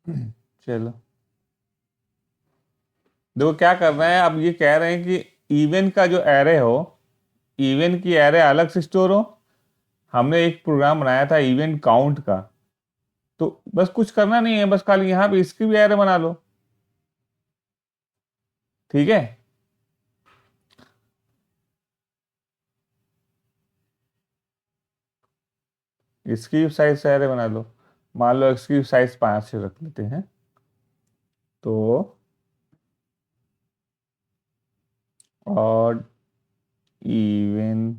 चलो देखो क्या करना है। अब ये कह रहे हैं कि इवन का जो एरे हो, इवन की एरे अलग से स्टोर हो। हमने एक प्रोग्राम बनाया था इवेंट काउंट का, तो बस कुछ करना नहीं है, बस खाली यहाँ पे इसकी भी एरे बना लो। ठीक है, इसकी साइज से एरे बना लो। मान लो इसकी साइज 5 रख लेते हैं, तो odd even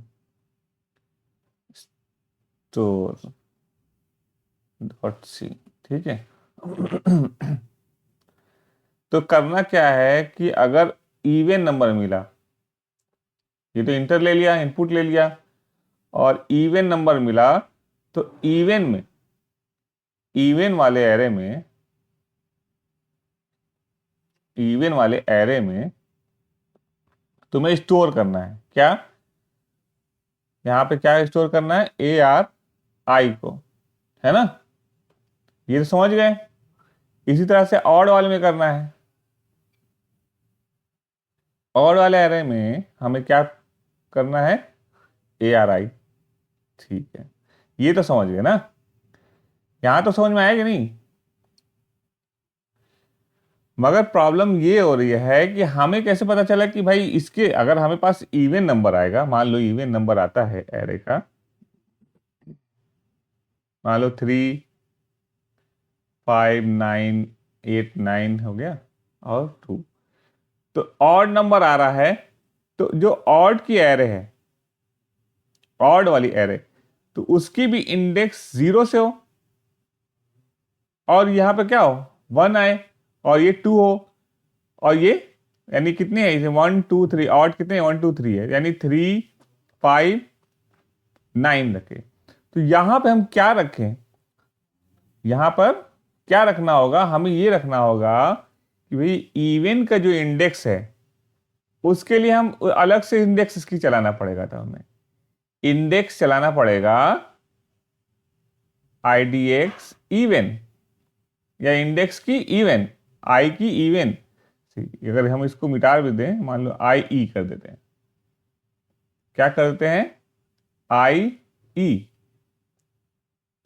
store dot c. ठीक है। तो करना क्या है कि अगर इवन नंबर मिला, ये तो इंटर ले लिया, इनपुट ले लिया, और इवन नंबर मिला, तो इवन वाले एरे में इवन वाले एरे में तुम्हें स्टोर करना है क्या? यहां पे क्या स्टोर करना है? ए आर आई को, है ना? ये तो समझ गए। इसी तरह से ऑड वाले में करना है। ऑड वाले एरे में हमें क्या करना है? ए आर आई। ठीक है, ये तो समझ गए ना? यहां तो समझ में आएगा नहीं? मगर प्रॉब्लम ये हो रही है कि हमें कैसे पता चला कि भाई इसके, अगर हमें पास इवन नंबर आएगा, मान लो इवन नंबर आता है एरे का, मान लो 3, 5, 9, 8, 9 हो गया और 2, तो ऑड नंबर आ रहा है। तो जो ऑड की एरे है, ऑड वाली एरे, तो उसकी भी इंडेक्स 0 से हो, और यहां पे क्या हो? 1 आए, और ये 2 हो, और ये यानी कितने है इसे? 1 2 3, ऑड कितने? 1 2 3 है, यानी 3, 5, 9 रखे। तो यहां पे हम क्या रखें? यहां पर क्या रखना होगा? हमें ये रखना होगा कि भाई इवन का जो इंडेक्स है, उसके लिए हम अलग से इंडेक्स इसकी चलाना पड़ेगा। तो हमें इंडेक्स चलाना पड़ेगा IDX इवन, या इंडेक्स की इवन, आई की इवन। अगर हम इसको मिटा भी दें, मान लो IE कर देते हैं, क्या करते हैं? IE।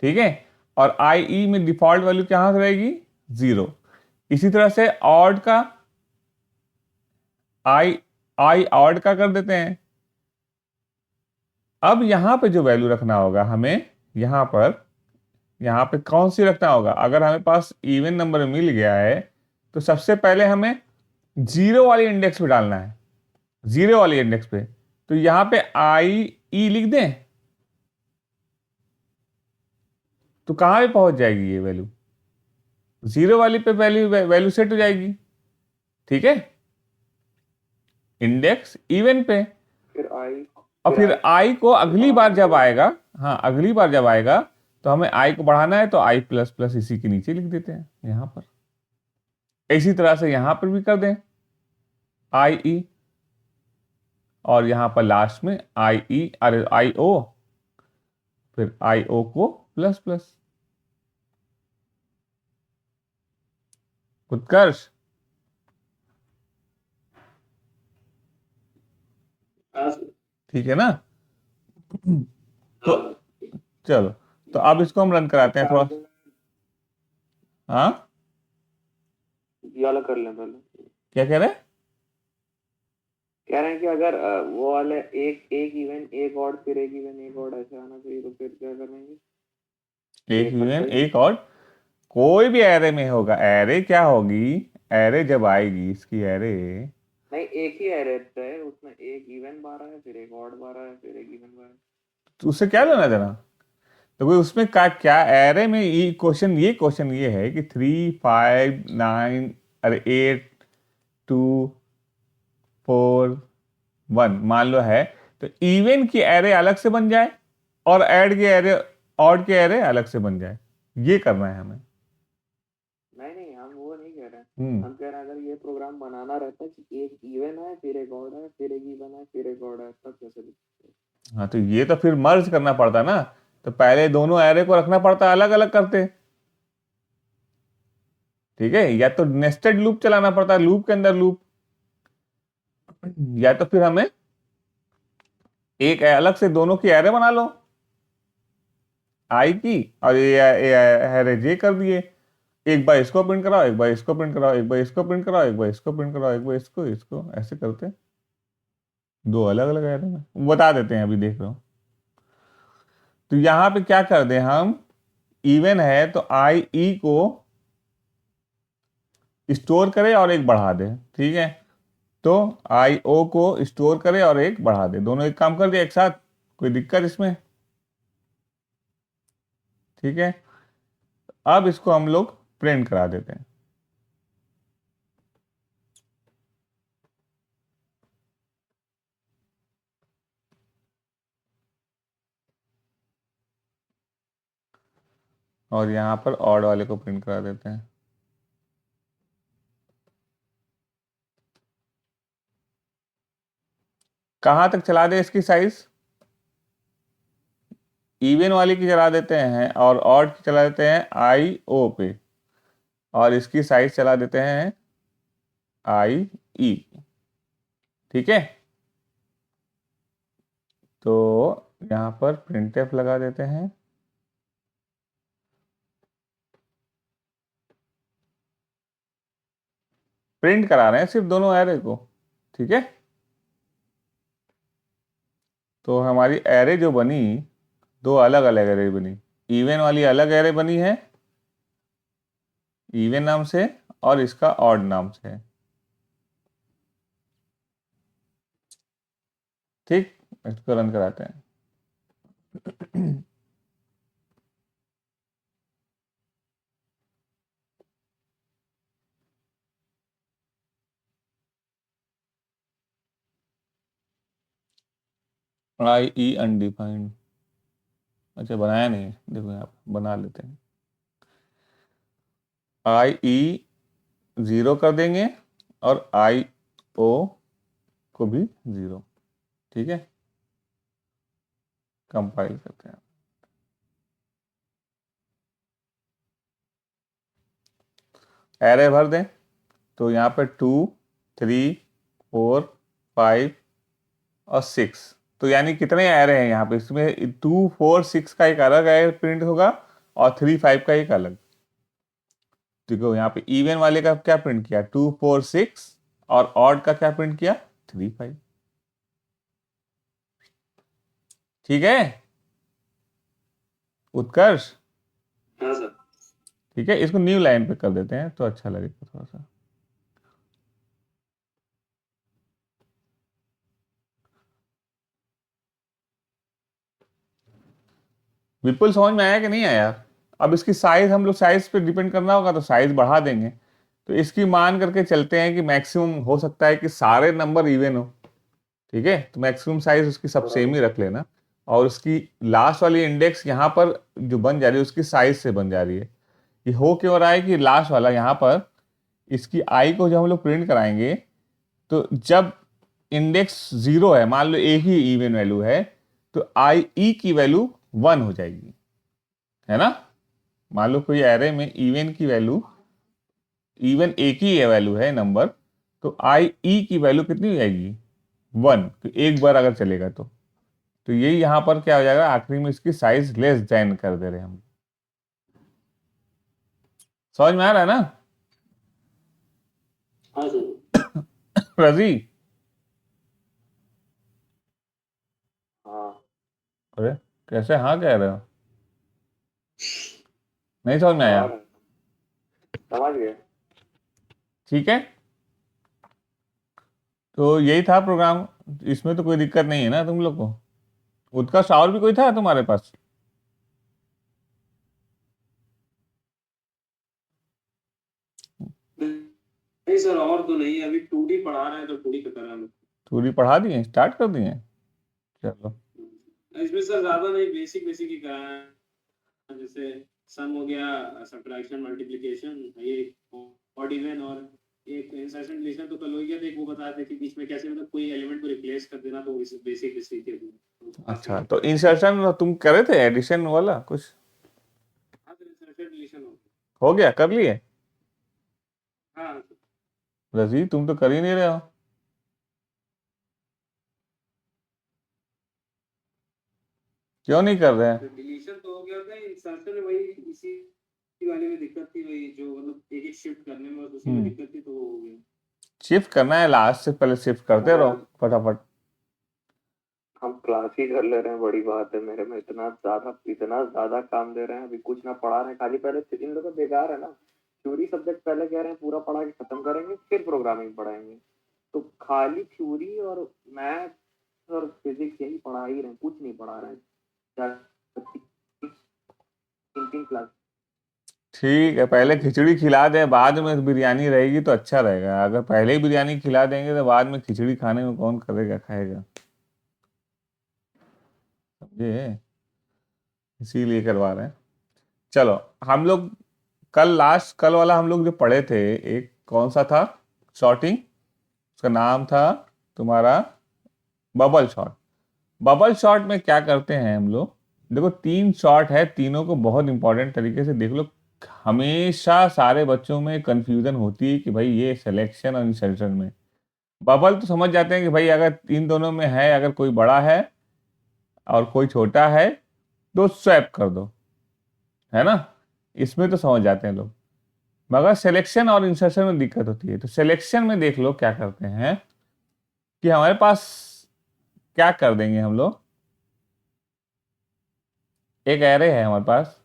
ठीक है, और IE में डिफॉल्ट वैल्यू क्या रहेगी? 0। इसी तरह से ऑड का आई ऑड का कर देते हैं। अब यहां पे जो वैल्यू रखना होगा हमें, यहां पे कौन सी रखना होगा? अगर हमें पास इवन नंबर मिल गया है, तो सबसे पहले हमें 0 वाली इंडेक्स पे डालना है। 0 वाली इंडेक्स पे, तो यहां पे IE लिख दें, तो कहां पे पहुंच जाएगी ये वैल्यू? 0 वाली पे वैल्यू वैल्यू सेट हो जाएगी। ठीक है, इंडेक्स इवन पे। फिर आई और फिर आई को अगली बार जब आएगा, हाँ अगली बार जब आएगा, तो हमें आई को बढ़ाना है, तो आई प्लस प्लस इसी के नीचे लिख देते हैं यहां पर। इसी तरह से यहां पर भी कर दें IE, और यहां पर लास्ट में IE, अरे IO, फिर IO को प्लस प्लस। उत्कर्ष, ठीक है ना? तो चलो, तो अब इसको हम रन कराते हैं थोड़ा। हाँ, ये वाला कर लें पहले। क्या कह रहे हैं? कह रहे हैं कि अगर वो वाले एक एक इवेंट एक ऑड फिर एक इवेंट एक ऑड ऐसे आना चाहिए, तो फिर क्या करेंगे? एक इवन सही। एक और, कोई भी एरे में होगा। एरे क्या होगी? एरे जब आएगी इसकी एरे, नहीं, एक ही एरे है, उसमें एक इवेंट बार है, फिर एक ऑड बार है, फिर एक इवेंट बार है। तो उससे क्या लेना देना? तो कोई उसमें का क्या एरे में, ये क्वेश्चन ये है कि 3, 5, 9, अरे 8, 2, 4, 1 मान लो है, तो इवन की एरे अलग से बन जाए, और ऐड के एरे, ऑड के एरे अलग से बन जाए। ये करना है हमें। नहीं नहीं, हम वो नहीं कह रहे। हम्म हम कह रहे हैं अगर ये प्रोग्राम बनाना रहता कि एक इवेंट है, फिर एक ऑड है, फिर एक इवेंट है, फिर एक ऑड है, तब कैसे लिखते? हाँ, तो ये तो फिर मर्ज करना पड़ता ना। तो पहले दोनों एरे को रखना पड़ता, अलग अलग करते। ठीक है, या तो नेस्टेड लूप चलाना पड़ता है, लूप के अंदर लूप, या तो फिर हमें एक अलग से दोनों की एरे बना लो, आई की और ये एरे जे कर दिए, एक बार इसको प्रिंट कराओ, एक बार इसको प्रिंट कराओ, एक बार इसको प्रिंट कराओ, एक बार इसको प्रिंट कराओ, एक बार इसको इसको ऐसे करते हैं, दो अलग अलग एरे में बता देते हैं, अभी देख रहे हो। तो यहां पे क्या कर दें हम, इवन है तो आई ई को स्टोर करे और एक बढ़ा दे, ठीक है, तो आई ओ को स्टोर करे और एक बढ़ा दे, दोनों एक काम कर दिया एक साथ, कोई दिक्कत इसमें, ठीक है। अब इसको हम लोग प्रिंट करा देते हैं। और यहां पर ऑड वाले को प्रिंट करा देते हैं। कहां तक चला दे इसकी साइज, इवन वाली की चला देते हैं और ऑड की चला देते हैं आई ओ पे, और इसकी साइज चला देते हैं आई ई, ठीक है। तो यहां पर printf लगा देते हैं, प्रिंट करा रहे हैं सिर्फ दोनों एरे को, ठीक है। तो हमारी एरे जो बनी, दो अलग अलग एरे बनी, इवन वाली अलग एरे बनी है इवन नाम से, और इसका ऑड नाम से है, ठीक। इसको रन कराते हैं। आई ई अनडिफाइंड, अच्छा बनाया नहीं है, देखो यहाँ पे बना लेते हैं। आई ई 0 कर देंगे और आई ओ को भी 0, ठीक है। कंपाइल करते हैं, एरे भर दें, तो यहाँ पे 2 3 4 5 और 6, तो यानी कितने एरे हैं यहाँ पे, इसमें 2 4 6 का एक अलग एरे प्रिंट होगा और 3 5 का एक अलग। देखो यहाँ पे इवन वाले का क्या प्रिंट किया, 2 4 6, और ऑड का क्या प्रिंट किया, 3 5, ठीक है उत्कर्ष। हाँ सर। ठीक है, इसको न्यू लाइन पे कर देते हैं तो अच्छा लगेगा थोड़ा सा। विपुल समझ में आया कि नहीं आया। अब इसकी साइज हम लोग साइज पे डिपेंड करना होगा, तो साइज बढ़ा देंगे। तो इसकी मान करके चलते हैं कि मैक्सिमम हो सकता है कि सारे नंबर इवन हो, ठीक है, तो मैक्सिमम साइज उसकी सब सेम ही रख लेना, और उसकी लास्ट वाली इंडेक्स यहाँ पर जो बन जा रही है उसकी साइज से बन जा रही है। ये हो क्यों रहा है कि लास्ट वाला यहाँ पर इसकी आई को जब हम लोग प्रिंट कराएंगे, तो जब इंडेक्स 0 है, मान लो एक ही इवन वैल्यू है, तो आई ई की वैल्यू 1 हो जाएगी, है ना। मान लो कोई एरे में इवन की वैल्यू, इवन एक ही वैल्यू है नंबर, तो आई ई की वैल्यू कितनी हो जाएगी, 1, तो एक बार अगर चलेगा तो यही यहां पर क्या हो जाएगा, आखिरी में इसकी साइज लेस देन कर दे रहे हैं हम। समझ में आ रहा है ना। हाँ सर। रजी, हाँ। अरे कैसे हाँ कह रहे हो, नहीं समझ में आया। और समझ गए। ठीक है, तो यही था प्रोग्राम, इसमें तो कोई दिक्कत नहीं है ना तुम लोग को। उत्कर्ष और भी कोई था तुम्हारे पास। नहीं सर, और तो नहीं, अभी 2D पढ़ा रहे हैं तो 2D का कर रहा हूँ। पूरी पढ़ा दिए, स्टार्ट कर दिए, चलो। इसमें सर ज्यादा नहीं, बेसिक बेसिक ही कराया है, जैसे सम हो गया, सब्ट्रैक्शन, मल्टीप्लिकेशन, ये ऑड इवन, और एक इंसर्शन डिलीशन तो कल हो गया था, एक वो बता थे कि बीच में कैसे मतलब कोई एलिमेंट को रिप्लेस कर देना, तो इस बेसिक हिस्ट्री थी। अच्छा, तो इंसर्शन तुम करे थे, एडिशन वाला कुछ हाँ सर, इंसर्शन डिलीशन हो गया, कर लिए। रजी तुम तो कर ही नहीं रहे हो। क्यों नहीं कर रहे हैं? डिलीशन तो हो गया था, इंसर्शन में वही इसी वाले में दिक्कत थी, वही जो मतलब एक एक शिफ्ट करने में बस उसी में दिक्कत थी, तो वो हो गया। शिफ्ट करना है, लास्ट से पहले शिफ्ट करते रहो फटाफट। हम क्लास ही कर ले रहे हैं, बड़ी बात है। मेरे में इतना ज्यादा काम दे रहे हैं, अभी कुछ ना पढ़ा रहे हैं खाली। पहले इन लोगों का बेकार है ना, थ्योरी सब्जेक्ट पहले कह रहे हैं पूरा पढ़ा के खत्म करेंगे, फिर प्रोग्रामिंग पढ़ाएंगे। तो खाली थ्योरी और मैथ और फिजिक्स यही पढ़ा ही रहे हैं, कुछ नहीं पढ़ा रहे हैं। 3 क्लास। ठीक है, पहले खिचड़ी खिला दें, बाद में बिरयानी रहेगी तो अच्छा रहेगा। अगर पहले ही बिरयानी खिला देंगे तो बाद में खिचड़ी खाने में कौन करेगा, खाएगा? समझे? इसीलिए करवा रहे हैं। चलो, हम लोग कल वाला हम लोग जो पढ़े थे, एक कौन सा था? शॉर्टिंग। उसका नाम था तुम्हारा बबल शॉट। बबल शॉट में क्या करते हैं हम लोग? देखो 3 शॉट है, तीनों को बहुत इंपॉर्टेंट तरीके से देख लो। हमेशा सारे बच्चों में कंफ्यूजन होती है कि भाई ये सिलेक्शन और इंसर्शन में। बबल तो समझ जाते हैं कि भाई अगर इन दोनों में है, अगर कोई बड़ा है और कोई छोटा है तो स्वैप कर दो, है ना? इसमें तो समझ जाते हैं लोग। मगर सिलेक्शन और इंसर्शन में दिक्कत होती है। तो सिलेक्शन में देख लो क्या करते हैं कि हमारे पास क्या कर देंगे हम लोग। एक एरे है हमारे पास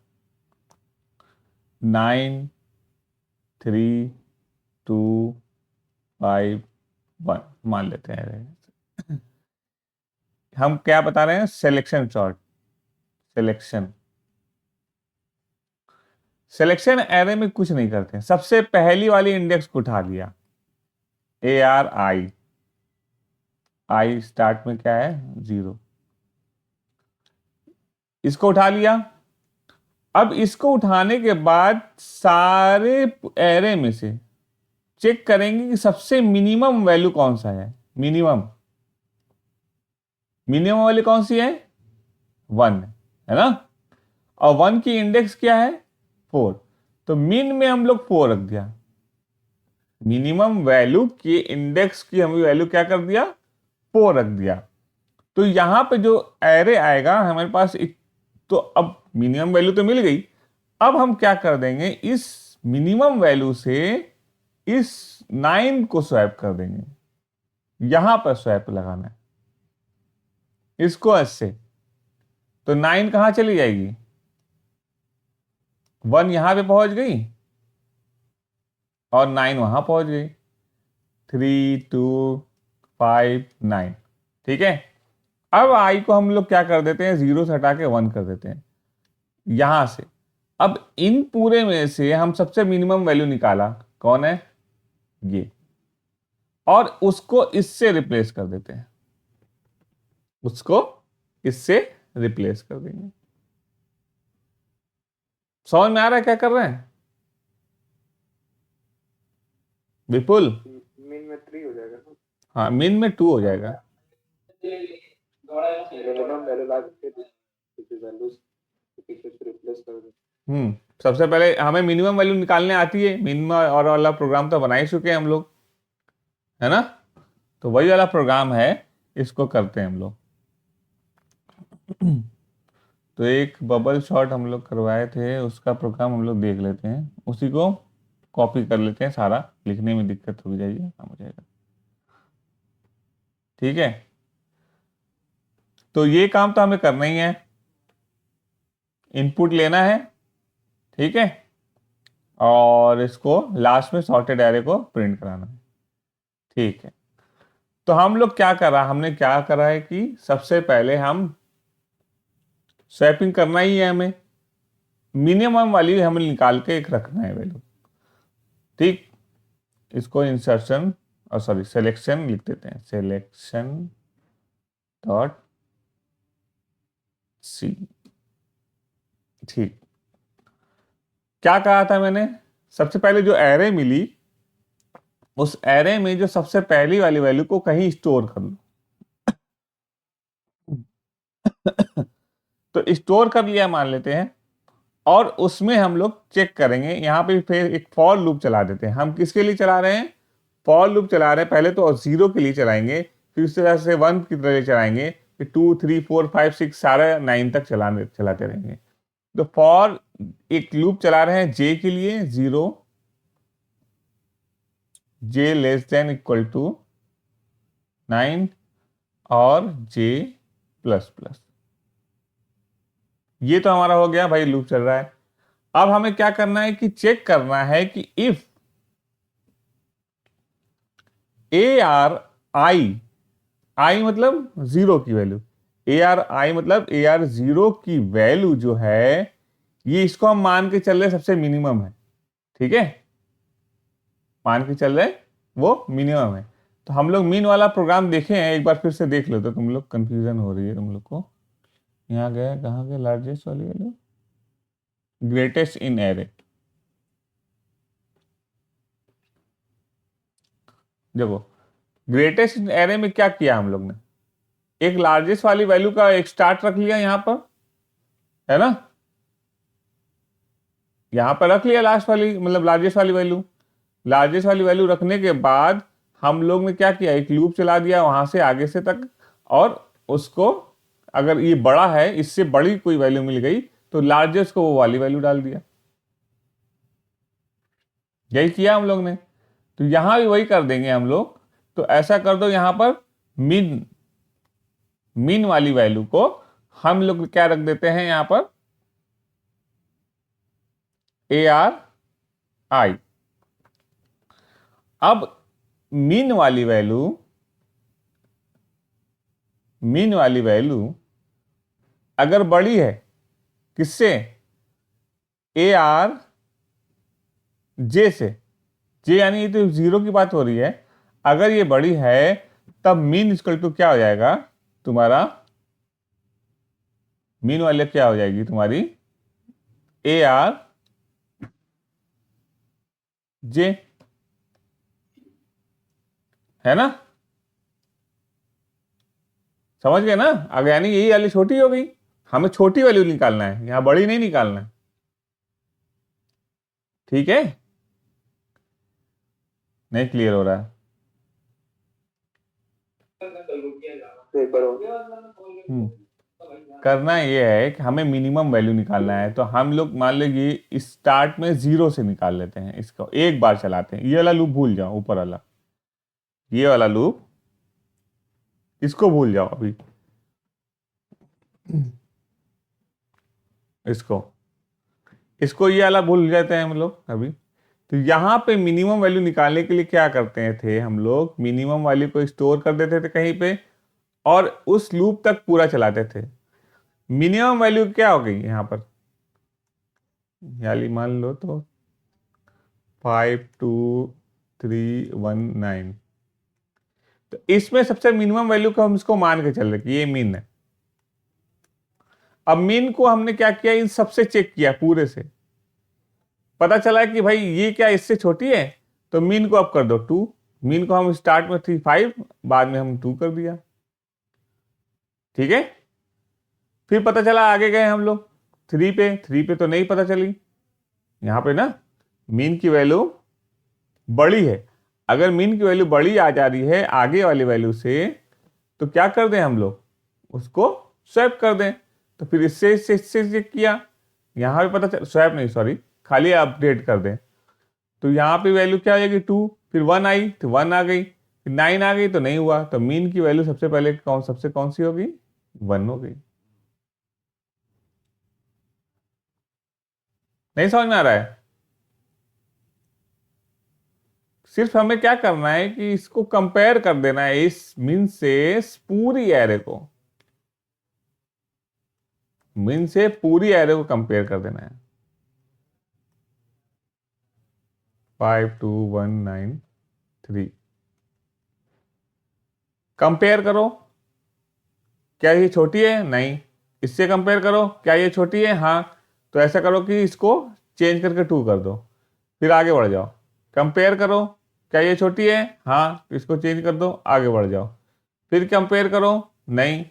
9 3 2 5 1 मान लेते हैं एरे। हम क्या बता रहे हैं? Selection short. सिलेक्शन एरे में कुछ नहीं करते हैं। सबसे पहली वाली इंडेक्स को उठा लिया, आई स्टार्ट में क्या है? 0। इसको उठा लिया। अब इसको उठाने के बाद सारे एरे में से चेक करेंगे कि सबसे मिनिमम वैल्यू कौन सा है। मिनिमम वैल्यू कौन सी है? 1 है ना? और 1 की इंडेक्स क्या है? 4। तो मिन में हम लोग 4 रख दिया। मिनिमम वैल्यू की इंडेक्स की हम वैल्यू क्या कर दिया? 4 रख दिया। तो यहां पे जो एरे आएगा हमारे पास तो अब मिनिमम वैल्यू तो मिल गई। अब हम क्या कर देंगे? इस मिनिमम वैल्यू से इस 9 को स्वैप कर देंगे। यहां पर स्वैप लगाना है इसको ऐसे। तो 9 कहां चली जाएगी? 1 यहां पे पहुंच गई और 9 वहां पहुंच गई। 3 2 5 9। ठीक है। अब आई को हम लोग क्या कर देते हैं? 0 से हटा के 1 कर देते हैं यहां से। अब इन पूरे में से हम सबसे मिनिमम वैल्यू निकाला, कौन है? ये। और उसको इससे रिप्लेस कर देते हैं। उसको इससे रिप्लेस कर देंगे। समझ में आ रहा है क्या कर रहे हैं विपुल? मिन में 3 हो जाएगा ना? हाँ, मिन में 2 हो जाएगा। मिनिमम वैल्यू ला के वैल्यूज पीछे से रिप्लेस कर दो। सबसे पहले हमें मिनिमम वैल्यू निकालने आती है। मिनिमम और वाला प्रोग्राम तो बना ही चुके हैं हम लोग, है ना? तो वही वाला प्रोग्राम है, इसको करते हैं हम लोग। तो एक बबल शॉट हम लोग करवाए थे, उसका प्रोग्राम हम लोग देख लेते हैं। उसी को कॉपी कर लेते हैं, सारा लिखने में दिक्कत हो जाएगी, काम हो जाएगा। ठीक है। तो ये काम तो हमें करना ही है, इनपुट लेना है। ठीक है। और इसको लास्ट में सॉर्टेड एरे को प्रिंट कराना है। ठीक है। तो हम लोग क्या करा, हमने क्या करा है कि सबसे पहले हम स्वैपिंग करना ही है। हमें मिनिमम वाली हमें निकाल के एक रखना है वैल्यू। ठीक। इसको इंसर्शन और सॉरी सिलेक्शन लिख देते हैं, सिलेक्शन डॉट सी। ठीक। क्या कहा था मैंने? सबसे पहले जो एरे मिली, उस एरे में जो सबसे पहली वाली वैल्यू को कहीं स्टोर कर लो। तो स्टोर कर लिया मान लेते हैं। और उसमें हम लोग चेक करेंगे, यहां पे फिर एक फॉर लूप चला देते हैं। हम किसके लिए चला रहे हैं? फॉर लूप चला रहे हैं, पहले तो 0 के लिए चलाएंगे, फिर उस तरह से 1 की तरह चलाएंगे, फिर 2 3 4 5 6 सारा 9 तक चलाते रहेंगे। तो फॉर एक लूप चला रहे हैं जे के लिए 0, जे लेस देन इक्वल टू 9 और जे प्लस प्लस। ये तो हमारा हो गया भाई, लूप चल रहा है। अब हमें क्या करना है कि चेक करना है कि इफ ए आर आई मतलब 0 की वैल्यू, ए आर आई मतलब ए आर 0 की वैल्यू जो है, ये इसको हम मान के चल रहे सबसे मिनिमम है, ठीक है, मान के चल रहे वो मिनिमम है। तो हम लोग मीन वाला प्रोग्राम देखे हैं, एक बार फिर से देख लो, तो तुम लोग कंफ्यूजन हो रही है तुम लोग को। यहाँ गए, कहाँ गए लार्जेस्ट वाली वैल्यू, ग्रेटेस्ट इन एरे। देखो ग्रेटेस्ट इन एरे में क्या किया हम लोग ने, एक लार्जेस्ट वाली वैल्यू का एक स्टार्ट रख लिया यहां पर, है ना, यहां पर रख लिया लास्ट वाली मतलब लार्जेस्ट वाली वैल्यू रखने के बाद हम लोग ने क्या किया, एक लूप चला दिया वहां से आगे से तक, और उसको अगर ये बड़ा है, इससे बड़ी कोई वैल्यू मिल गई तो लार्जेस्ट को वो वाली वैल्यू डाल दिया। यही किया हम लोग ने, तो यहां भी वही कर देंगे हम लोग। तो ऐसा कर दो, यहां पर मीन वाली वैल्यू को हम लोग क्या रख देते हैं यहां पर, ए आर आई। अब मीन वाली वैल्यू अगर बड़ी है किससे, ए आर जे से, जे यानी ये तो 0 की बात हो रही है, अगर ये बड़ी है तब मीन इक्वल टू क्या हो जाएगा तुम्हारा, मीन वाली क्या हो जाएगी तुम्हारी, ए आर जे, है ना, समझ गए ना। अगर यानी यही वाली छोटी हो गई, हमें छोटी वैल्यू निकालना है, यहां बड़ी नहीं निकालना है, ठीक है, नहीं क्लियर हो रहा है। करना ये है कि हमें मिनिमम वैल्यू निकालना है, तो हम लोग मान लीजिए स्टार्ट में 0 से निकाल लेते हैं, इसको एक बार चलाते हैं, ये वाला लूप भूल जाओ, ऊपर वाला ये वाला लूप इसको भूल जाओ अभी, इसको ये वाला भूल जाते हैं हम लोग अभी। तो यहां पे मिनिमम वैल्यू निकालने के लिए क्या करते थे हम लोग, मिनिमम वैल्यू को स्टोर कर देते थे कहीं पे और उस लूप तक पूरा चलाते थे। मिनिमम वैल्यू क्या हो गई यहां पर, यानी मान लो तो 52319, तो इसमें सबसे मिनिमम वैल्यू को हम इसको मान के चल रहे कि ये मीन है। अब मीन को हमने क्या किया, इन सबसे चेक किया, पूरे से पता चला कि भाई ये क्या इससे छोटी है, तो मीन को अब कर दो 2, मीन को हम स्टार्ट में थी 5, बाद में हम 2 कर दिया, ठीक है। फिर पता चला आगे गए हम लोग 3 पे तो नहीं पता चली, यहां पे ना मीन की वैल्यू बड़ी है, अगर मीन की वैल्यू बड़ी आ जा रही है आगे वाली वैल्यू से, तो क्या कर दें हम लोग, उसको स्वैप कर दें। तो फिर इससे चेक किया, यहां पे पता चल, स्वैप नहीं सॉरी, खाली अपडेट कर दें, तो यहां पे वैल्यू क्या हो जाएगी 2, फिर 1 आई तो 1 आ गई, फिर 9 आ गई तो नहीं हुआ, तो मीन की वैल्यू सबसे पहले कौन सी होगी, 1 हो गई। नहीं समझ में आ रहा है, सिर्फ हमें क्या करना है कि इसको कंपेयर कर देना है इस मीन से पूरी एरे को, मीन से पूरी एरे को कंपेयर कर देना है। 52193 कंपेयर करो, क्या ये छोटी है, नहीं, इससे कंपेयर करो, क्या ये छोटी है, हाँ, तो ऐसा करो कि इसको चेंज करके 2 कर दो, फिर आगे बढ़ जाओ, कंपेयर करो, क्या ये छोटी है, हाँ, इसको चेंज कर दो, आगे बढ़ जाओ, फिर कंपेयर करो, नहीं,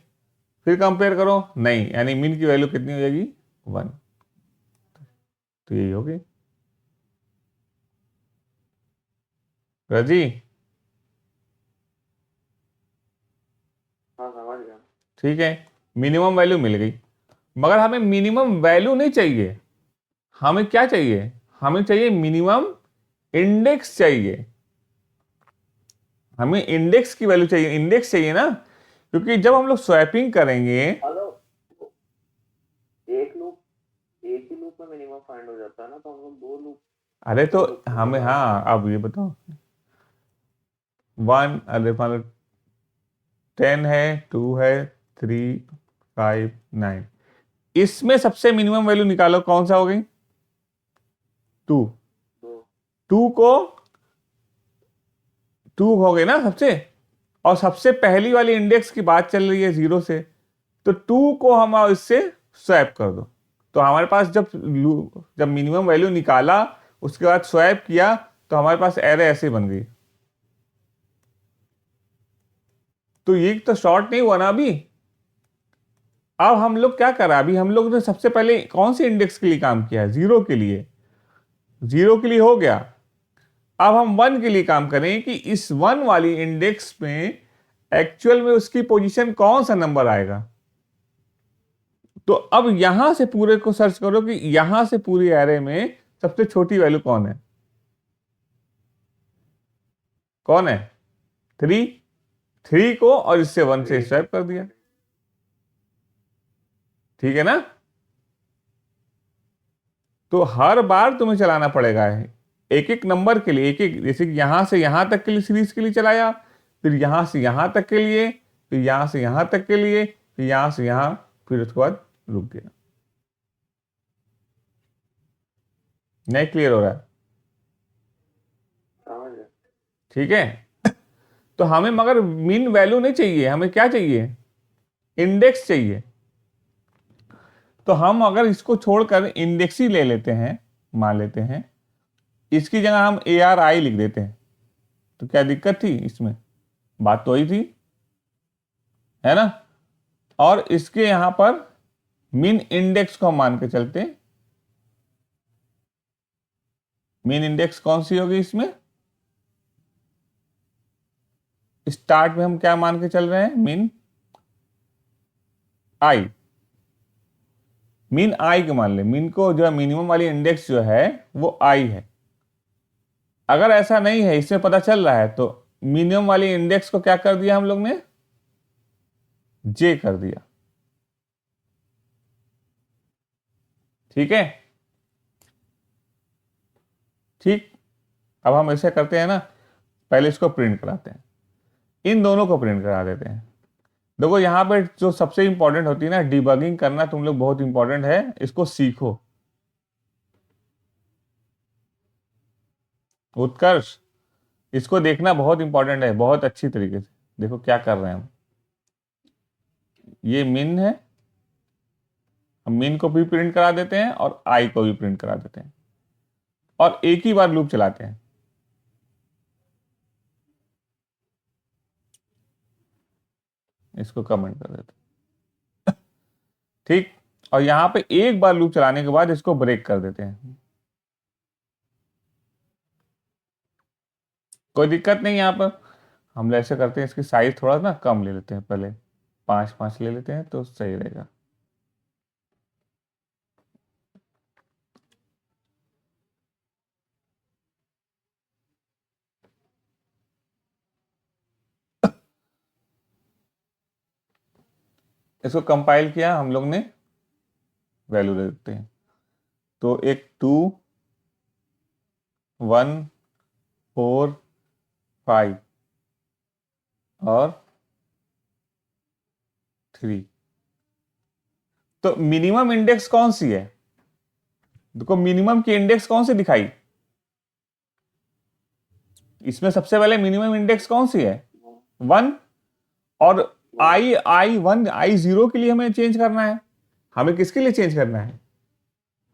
फिर कंपेयर करो, नहीं, यानी मीन की वैल्यू कितनी हो जाएगी 1, तो यही होगी। रजी ठीक है, मिनिमम वैल्यू मिल गई, मगर हमें मिनिमम वैल्यू नहीं चाहिए, हमें क्या चाहिए, हमें चाहिए मिनिमम इंडेक्स चाहिए, हमें इंडेक्स की वैल्यू चाहिए, इंडेक्स चाहिए ना, क्योंकि जब हम लोग स्वैपिंग करेंगे, हेलो, एक ही लूप में मिनिमम फाइंड हो जाता है ना, तो हम लोग दो लूप। अरे तो हमें, हाँ अब ये बताओ, 1, अरे मान लो 10 है, 2 है, 3, 5, 9, इसमें सबसे मिनिमम वैल्यू निकालो, कौन सा हो गई, 2, 2 को 2 हो गए ना सबसे, और सबसे पहली वाली इंडेक्स की बात चल रही है 0 से, तो 2 को हम इससे स्वैप कर दो, तो हमारे पास जब मिनिमम वैल्यू निकाला उसके बाद स्वैप किया तो हमारे पास एरे ऐसे बन गई। तो ये तो शॉर्ट नहीं हुआ ना अभी। अब हम लोग क्या करा, अभी हम लोग ने सबसे पहले कौन सी इंडेक्स के लिए काम किया है, 0 के लिए, 0 के लिए हो गया। अब हम 1 के लिए काम करें कि इस 1 वाली इंडेक्स में एक्चुअल में उसकी पोजीशन कौन सा नंबर आएगा। तो अब यहां से पूरे को सर्च करो कि यहां से पूरी एरे में सबसे छोटी वैल्यू कौन है, कौन है, 3, 3 को और इससे 1 से स्वैप कर दिया, ठीक है ना। तो हर बार तुम्हें चलाना पड़ेगा एक एक नंबर के लिए, एक एक, जैसे कि यहां से यहां तक के लिए सीरीज के लिए चलाया, फिर यहां से यहां तक के लिए, फिर यहां से यहां तक के लिए, फिर यहां से यहां, फिर उसके बाद रुक गया। नहीं क्लियर हो रहा है, ठीक है। तो हमें मगर मीन वैल्यू नहीं चाहिए, हमें क्या चाहिए, इंडेक्स चाहिए। तो हम अगर इसको छोड़कर इंडेक्स ही ले लेते हैं, मान लेते हैं, इसकी जगह हम ARI लिख देते हैं, तो क्या दिक्कत थी इसमें, बात तो वही थी, है ना। और इसके यहां पर मीन इंडेक्स को हम मान के चलते हैं, मीन इंडेक्स कौन सी होगी इसमें, स्टार्ट में हम क्या मान के चल रहे हैं, मीन आई, मीन आई को मान ले, मीन को जो है मिनिमम वाली इंडेक्स जो है वो आई है। अगर ऐसा नहीं है, इसमें पता चल रहा है, तो मिनिमम वाली इंडेक्स को क्या कर दिया हम लोग ने, जे कर दिया, ठीक है। ठीक, अब हम ऐसे करते हैं ना, पहले इसको प्रिंट कराते हैं, इन दोनों को प्रिंट करा देते हैं। देखो यहां पर जो सबसे इंपॉर्टेंट होती है ना, डिबगिंग करना तुम लोग बहुत इंपॉर्टेंट है, इसको सीखो। उत्कर्ष, इसको देखना बहुत इंपॉर्टेंट है, बहुत अच्छी तरीके से देखो क्या कर रहे हैं हम। ये मिन है, हम मिन को भी प्रिंट करा देते हैं और आई को भी प्रिंट करा देते हैं, और एक ही बार लूप चलाते हैं। इसको कमेंट कर देते हैं, ठीक। और यहां पे एक बार लूप चलाने के बाद इसको ब्रेक कर देते हैं, कोई दिक्कत नहीं। यहां पर हम ऐसे करते हैं, इसकी साइज थोड़ा ना कम ले लेते हैं, पहले 5 ले लेते हैं तो सही रहेगा। इसको कंपाइल किया हम लोग ने, वैल्यू दे देते हैं, तो एक 2, 1, 4, 5 और 3। तो मिनिमम इंडेक्स कौन सी है, देखो मिनिमम की इंडेक्स कौन सी दिखाई, इसमें सबसे पहले मिनिमम इंडेक्स कौन सी है, 1, और I1 I0 के लिए हमें चेंज करना है, हमें किसके लिए चेंज करना है,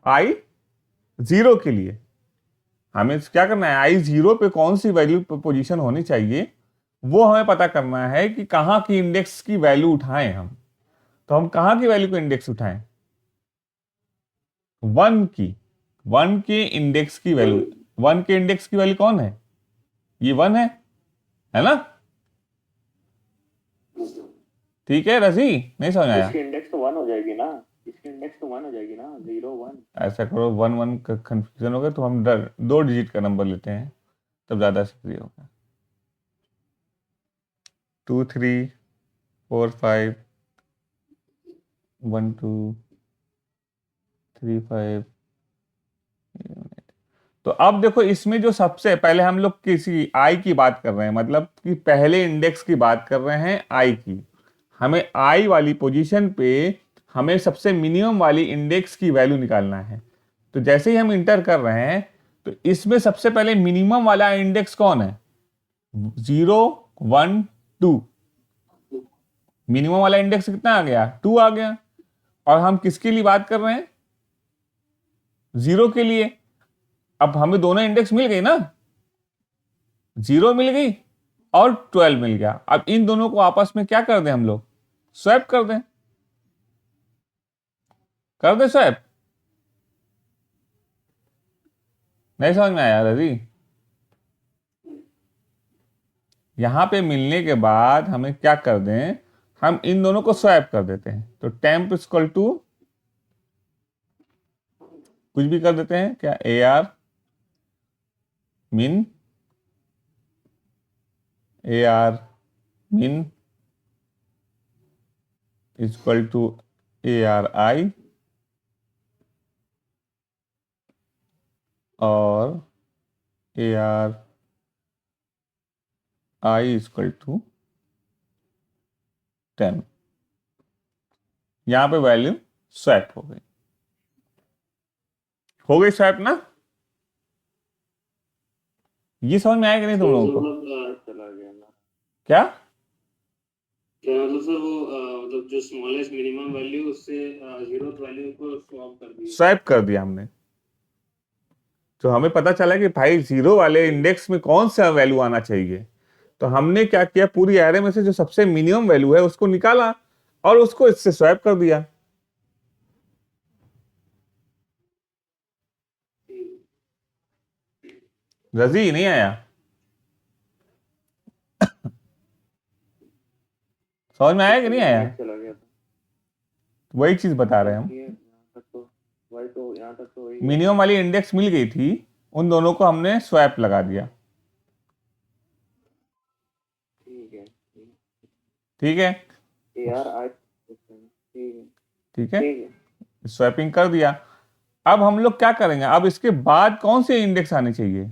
I0 के लिए। हमें क्या करना है, I0 पे कौन सी वैल्यू पोजीशन होनी चाहिए वो हमें पता करना है कि कहां की इंडेक्स की वैल्यू उठाएं हम। तो हम कहां की वैल्यू को इंडेक्स उठाएं, 1 की, 1 के इंडेक्स की वैल्यू, 1 के इंडेक्स की वैल्यू कौन है, ये 1 है ना, ठीक है रजी, नहीं समझ आया? इसकी इंडेक्स तो 1 हो जाएगी ना, इसकी इंडेक्स तो 1 हो जाएगी ना, 0 1। ऐसा करो 1 1 का कंफ्यूजन हो गया तो हम 2 डिजिट का नंबर लेते हैं, तब ज़्यादा सही होगा। 2 3 4 5 1 2 3 5। तो अब देखो इसमें जो सबसे पहले हम लोग किसी आई की बात कर रहे हैं, मतलब कि पहले इंडेक्स की बात कर रहे हैं आई की। हमें आई वाली पोजीशन पे हमें सबसे मिनिमम वाली इंडेक्स की वैल्यू निकालना है। तो जैसे ही हम इंटर कर रहे हैं तो इसमें सबसे पहले मिनिमम वाला इंडेक्स कौन है? 0 1 2। मिनिमम वाला इंडेक्स कितना आ गया? 2 आ गया। और हम किसके लिए बात कर रहे हैं? 0 के लिए। अब हमें दोनों इंडेक्स मिल गई ना, 0 मिल गई और 12 मिल गया। अब इन दोनों को आपस में क्या कर दें हम लोग? स्वैप कर दें। कर दे स्वैप? नहीं समझ में आया रवि? यहां पे मिलने के बाद हमें क्या कर दें? हम इन दोनों को स्वैप कर देते हैं। तो टेम्प इक्वल टू कुछ भी कर देते हैं क्या? AR min AR min equal to ARI और ARI इक्वल टू 10। यहां पे वैल्यू स्वैप हो गई। हो गई स्वैप ना? ये समझ में आएगा नहीं तुम लोगों को? चला गया ना क्या क्या मतलब सर वो मतलब जो स्मॉलेस्ट मिनिमम वैल्यू उससे 0th वैल्यू को स्वैप कर दिया। स्वैप कर दिया हमने। तो हमें पता चला कि भाई 0 वाले इंडेक्स में कौन सा वैल्यू आना चाहिए। तो हमने क्या किया, पूरी एरे में से जो सबसे मिनिमम वैल्यू है उसको निकाला और उसको इससे स्वैप कर दिया। रजी नहीं आया? समझ में आया कि नहीं आया? चला गया था। वही चीज बता रहे हैं हम। यहाँ तक तो वही, तो यहाँ तक तो वही है। मिनिमम वाली इंडेक्स मिल गई थी, उन दोनों को हमने स्वैप लगा दिया। ठीक है ठीक है, यार आज ठीक है ठीक है, ठीक है। स्वैपिंग कर दिया। अब हम लोग क्या करेंगे? अब इसके बाद कौन सी इंडेक्स आनी चाहिए?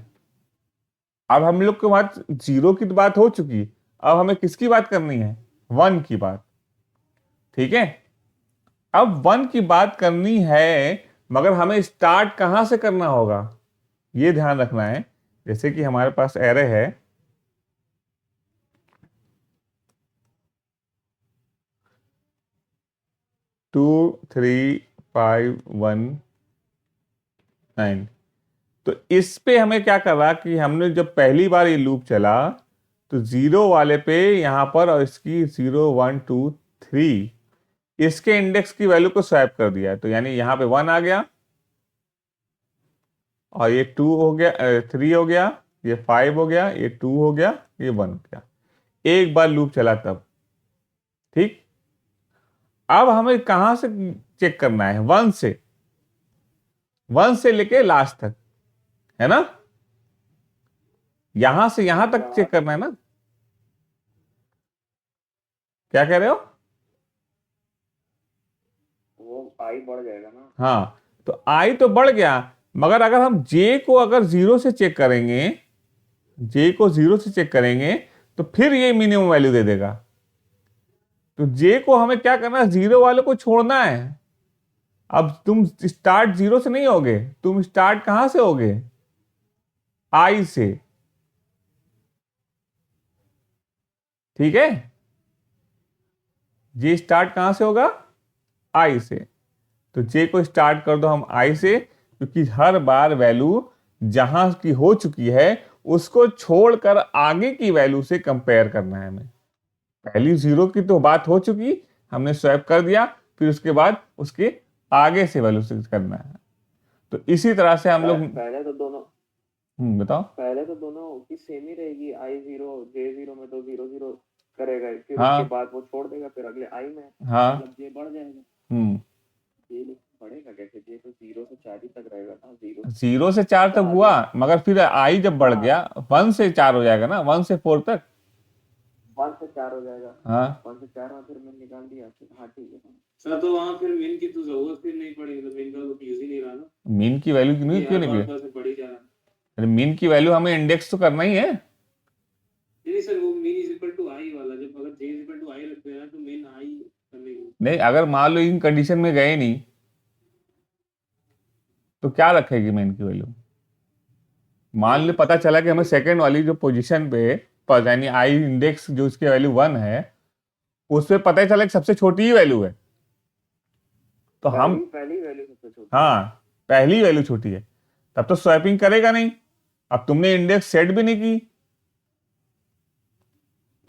अब हम लोग के बाद 0 की तो बात हो चुकी, अब हमें किसकी बात करनी है? 1 की बात। ठीक है, अब 1 की बात करनी है, मगर हमें स्टार्ट कहां से करना होगा ये ध्यान रखना है। जैसे कि हमारे पास एरे है 2 3 5 1 9। तो इस पे हमें क्या करा कि हमने जब पहली बार ये लूप चला तो 0 वाले पे यहां पर और इसकी 0 1 2 3 इसके इंडेक्स की वैल्यू को स्वैप कर दिया। तो यानी यहां पे 1 आ गया और ये 2 हो गया, 3 हो गया, ये 5 हो गया, ये 2 हो गया, ये 1 हो गया। एक बार लूप चला तब। ठीक, अब हमें कहां से चेक करना है? 1 से, 1 से लेके लास्ट तक, है ना? यहां से यहां तक चेक करना है ना? क्या कह रहे हो? वो आई बढ़ जाएगा ना। हाँ, तो आई तो बढ़ गया, मगर अगर हम जे को अगर 0 से चेक करेंगे, जे को 0 से चेक करेंगे तो फिर ये मिनिमम वैल्यू दे देगा। तो जे को हमें क्या करना है? 0 वाले को छोड़ना है। अब तुम स्टार्ट 0 से नहीं होगे, तुम स्टार्ट कहां से होगे? आई से। ठीक है, जे स्टार्ट कहां से होगा? आई से। तो जे को स्टार्ट कर दो हम आई से, क्योंकि हर बार वैल्यू जहां की हो चुकी है उसको छोड़कर आगे की वैल्यू से कंपेयर करना है हमें। पहली 0 की तो बात हो चुकी, हमने स्वैप कर दिया, फिर उसके बाद उसके आगे से वैल्यू से करना है। तो इसी तरह से हम लोग पहले तो दोनों बताओ। पहले तो दोनों की सेम ही रहेगी, I 0 J 0 में तो 0 0 करेगा, फिर हाँ। उसके बाद वो छोड़ देगा, फिर अगले आई में हाँ। मतलब जे बढ़ जाएगा। ये बढ़ेगा कैसे? जे तो 0 से 4 ही तक रहेगा ना, 0 से 4 तक हुआ, मगर फिर आई जब बढ़ गया 1 से 4 हो जाएगा ना, 1 से 4 तक। 1 से 4 हो जाएगा। हाँ 1 से 4 में फिर मैंने निकाल दिया फिर। हाँ ठीक है। सर तो वहाँ फिर मीन की तो जरूरत फिर नहीं पड़ेगी, तो मीन का तो यूज ही नहीं रहा ना, मीन की वैल्यू क्यों क्योंकि हर नहीं बार की? बस बढ़ ही जा रहा है। अरे मीन की वैल्यू हमें इंडेक्स तो करना ही है। नहीं सर, वो मीन इज इक्वल टू आई वाला, जब अगर जे इज इक्वल टू आई रखते हैं तो मीन आई करने की। नहीं, अगर मान लो इन कंडीशन में गए नहीं तो क्या रखेगी मीन की वैल्यू? मान लो पता चला कि हमें सेकंड वाली जो पोजीशन पे यानी आई इंडेक्स जो उसकी वैल्यू 1 है, उसमें पता ही चला कि सबसे छोटी ही वैल्यू है, तो हम पहली वैल्यू सबसे छोटी। हाँ, पहली वैल्यू छोटी है, तब तो स्वैपिंग करेगा नहीं। अब तुमने इंडेक्स सेट भी नहीं की,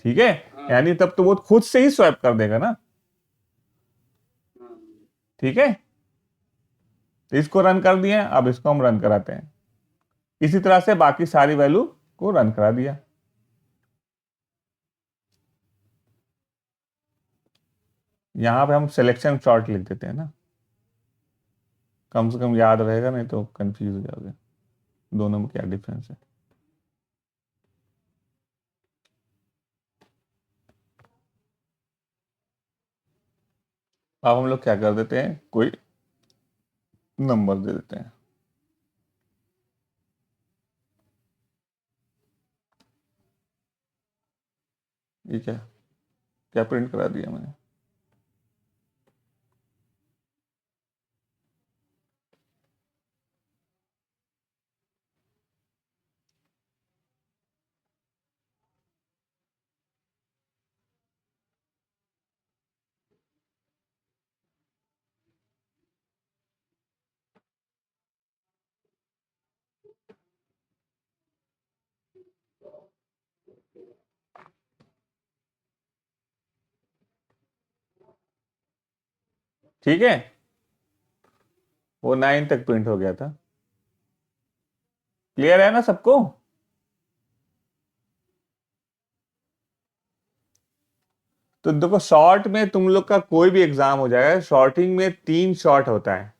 ठीक है, यानी तब तो वो खुद से ही स्वैप कर देगा ना। ठीक है, तो इसको रन कर दिया, अब इसको हम रन कराते हैं। इसी तरह से बाकी सारी वैल्यू को रन करा दिया। यहां पे हम सिलेक्शन शॉर्ट लिख देते हैं ना, कम से कम याद रहेगा, नहीं तो कंफ्यूज हो जाओगे दोनों में क्या डिफरेंस है। अब हम लोग क्या कर देते हैं, कोई नंबर दे देते हैं। ये क्या क्या प्रिंट करा दिया मैंने? ठीक है, वो 9 तक प्रिंट हो गया था। क्लियर है ना सबको? तो देखो, शॉर्ट में तुम लोग का कोई भी एग्जाम हो जाएगा, शॉर्टिंग में 3 शॉर्ट होता है,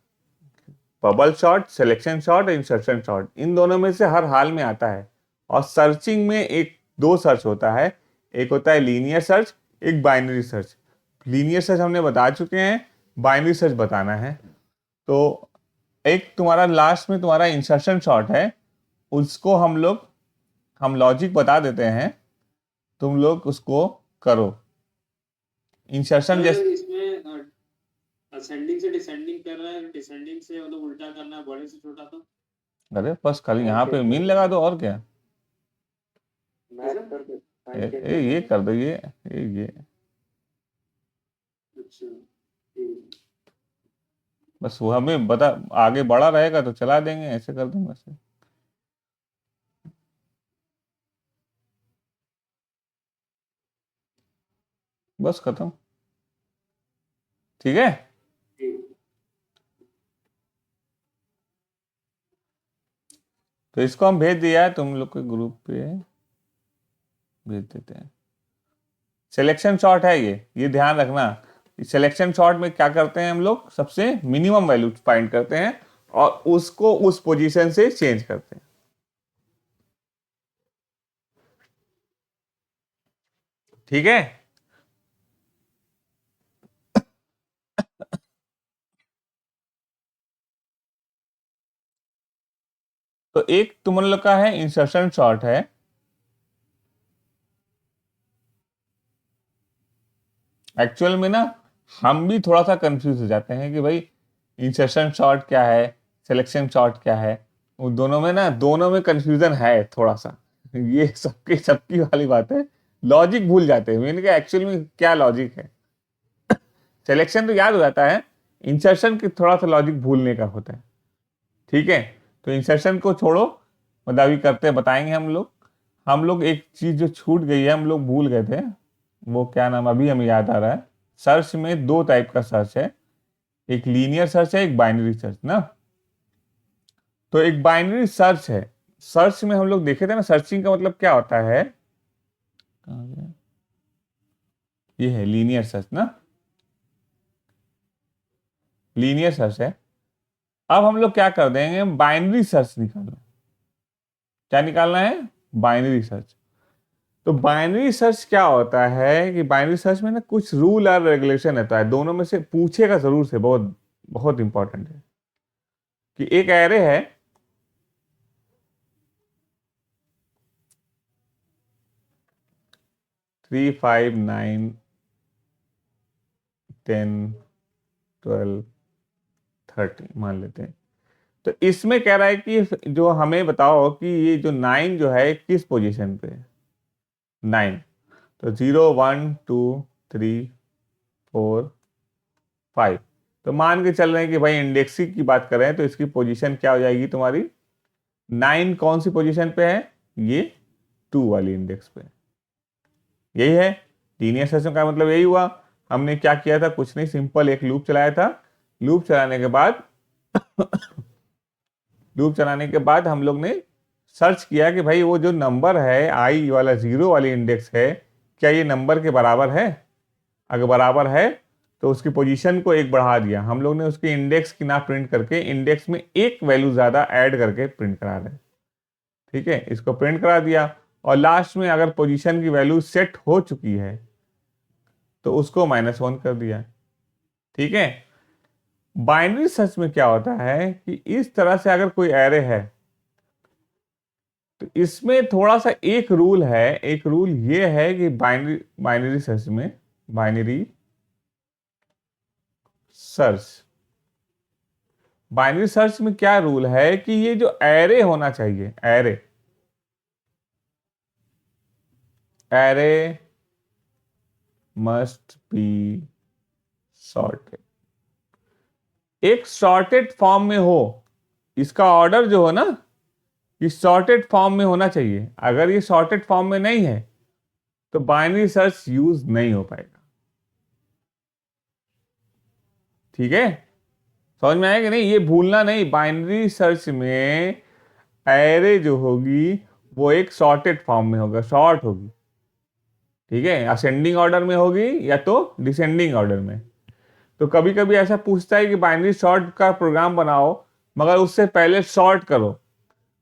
bubble sort, selection sort, insertion sort. इन दोनों में से हर हाल में आता है। और सर्चिंग में एक दो सर्च होता है, एक होता है लीनियर सर्च, एक बाइनरी सर्च। लीनियर सर्च हमने बता चुके हैं, बाइनरी सर्च बताना है। तो एक तुम्हारा लास्ट में तुम्हारा इंसर्शन शॉर्ट है, उसको हम लॉजिक बता देते हैं, तुम लोग उसको करो। इंसर्शन जैसे इसमें असेंडिंग से डिसेंडिंग कर रहा है, डिसेंडिंग से मतलब उल्टा करना है, बड़े से छोटा। तो अरे बस खाली यहाँ पे मीन लगा दो, और क्या। ये कर दो, ये अच्छा बस वो हमें बता, आगे बढ़ा रहेगा तो चला देंगे, ऐसे कर दूंगा ऐसे। बस खत्म। ठीक है, तो इसको हम भेज दिया है तुम लोग के ग्रुप पे, भेज देते हैं। सिलेक्शन शॉर्ट है ये ध्यान रखना। सिलेक्शन शॉर्ट में क्या करते हैं हम लोग, सबसे मिनिमम वैल्यू फाइंड करते हैं और उसको उस पोजीशन से चेंज करते हैं। ठीक है, तो एक तुम लोग का है इंसर्शन शॉर्ट है। एक्चुअल में ना हम भी थोड़ा सा कंफ्यूज हो जाते हैं कि भाई इंसर्शन शॉर्ट क्या है, सिलेक्शन शॉर्ट क्या है। वो दोनों में कंफ्यूजन है थोड़ा सा। ये सबकी वाली बात है, लॉजिक भूल जाते हैं। मैंने कहा एक्चुअल में क्या लॉजिक है। सिलेक्शन तो याद हो जाता है, इंसर्शन की थोड़ा सा लॉजिक भूलने का होता है। ठीक है, तो इंसर्शन को छोड़ो, मतलब अभी करते बताएंगे हम लोग एक चीज जो छूट गई है, हम लोग भूल गए थे, वो क्या नाम अभी हमें याद आ रहा है। सर्च में दो टाइप का सर्च है, एक लीनियर सर्च है, एक बाइनरी सर्च ना। तो एक बाइनरी सर्च है, सर्च में हम लोग देखे थे ना, सर्चिंग का मतलब क्या होता है, कहाँ गया? ये है लीनियर सर्च ना, लीनियर सर्च है। अब हम लोग क्या कर देंगे, बाइनरी सर्च निकालना। क्या निकालना है, बाइनरी सर्च। तो बाइनरी सर्च क्या होता है कि बाइनरी सर्च में ना कुछ रूल और रेगुलेशन रहता है, दोनों में से पूछेगा जरूर से, बहुत बहुत इंपॉर्टेंट है। कि एक एरे है, थ्री 5 9 10 12 13 मान लेते हैं। तो इसमें कह रहा है कि जो हमें बताओ कि ये जो 9 जो है किस पोजीशन पे है, 9। तो 0 1 2 3 4 5। तो मान के चल रहे हैं कि भाई इंडेक्सिंग की बात कर रहे हैं, तो इसकी पोजीशन क्या हो जाएगी तुम्हारी, 9 कौन सी पोजीशन पे है, ये 2 वाली इंडेक्स पे। यही है लीनियर सर्च का मतलब, यही हुआ। हमने क्या किया था, कुछ नहीं, सिंपल एक लूप चलाया था। लूप चलाने के बाद लूप चलाने के बाद हम लोग ने सर्च किया कि भाई वो जो नंबर है आई वाला 0 वाली इंडेक्स है, क्या ये नंबर के बराबर है। अगर बराबर है तो उसकी पोजीशन को एक बढ़ा दिया हम लोग ने, उसके इंडेक्स की ना प्रिंट करके इंडेक्स में एक वैल्यू ज्यादा ऐड करके प्रिंट करा रहे हैं। ठीक है, इसको प्रिंट करा दिया। और लास्ट में अगर पोजीशन की वैल्यू सेट हो चुकी है तो उसको -1 कर दिया। ठीक है, बाइनरी सर्च में क्या होता है कि इस तरह से अगर कोई एरे है तो इसमें थोड़ा सा एक रूल है। एक रूल ये है कि बाइनरी सर्च में, बाइनरी सर्च में क्या रूल है कि ये जो एरे होना चाहिए, एरे मस्ट बी सॉर्टेड, एक सॉर्टेड फॉर्म में हो। इसका ऑर्डर जो हो ना, ये सॉर्टेड फॉर्म में होना चाहिए। अगर ये सॉर्टेड फॉर्म में नहीं है तो बाइनरी सर्च यूज नहीं हो पाएगा। ठीक है, समझ में आया कि नहीं, ये भूलना नहीं। बाइनरी सर्च में एरे जो होगी वो एक सॉर्टेड फॉर्म में होगा, शॉर्ट होगी। ठीक है, असेंडिंग ऑर्डर में होगी या तो डिसेंडिंग ऑर्डर में। तो कभी कभी ऐसा पूछता है कि बाइनरी सॉर्ट का प्रोग्राम बनाओ मगर उससे पहले सॉर्ट करो,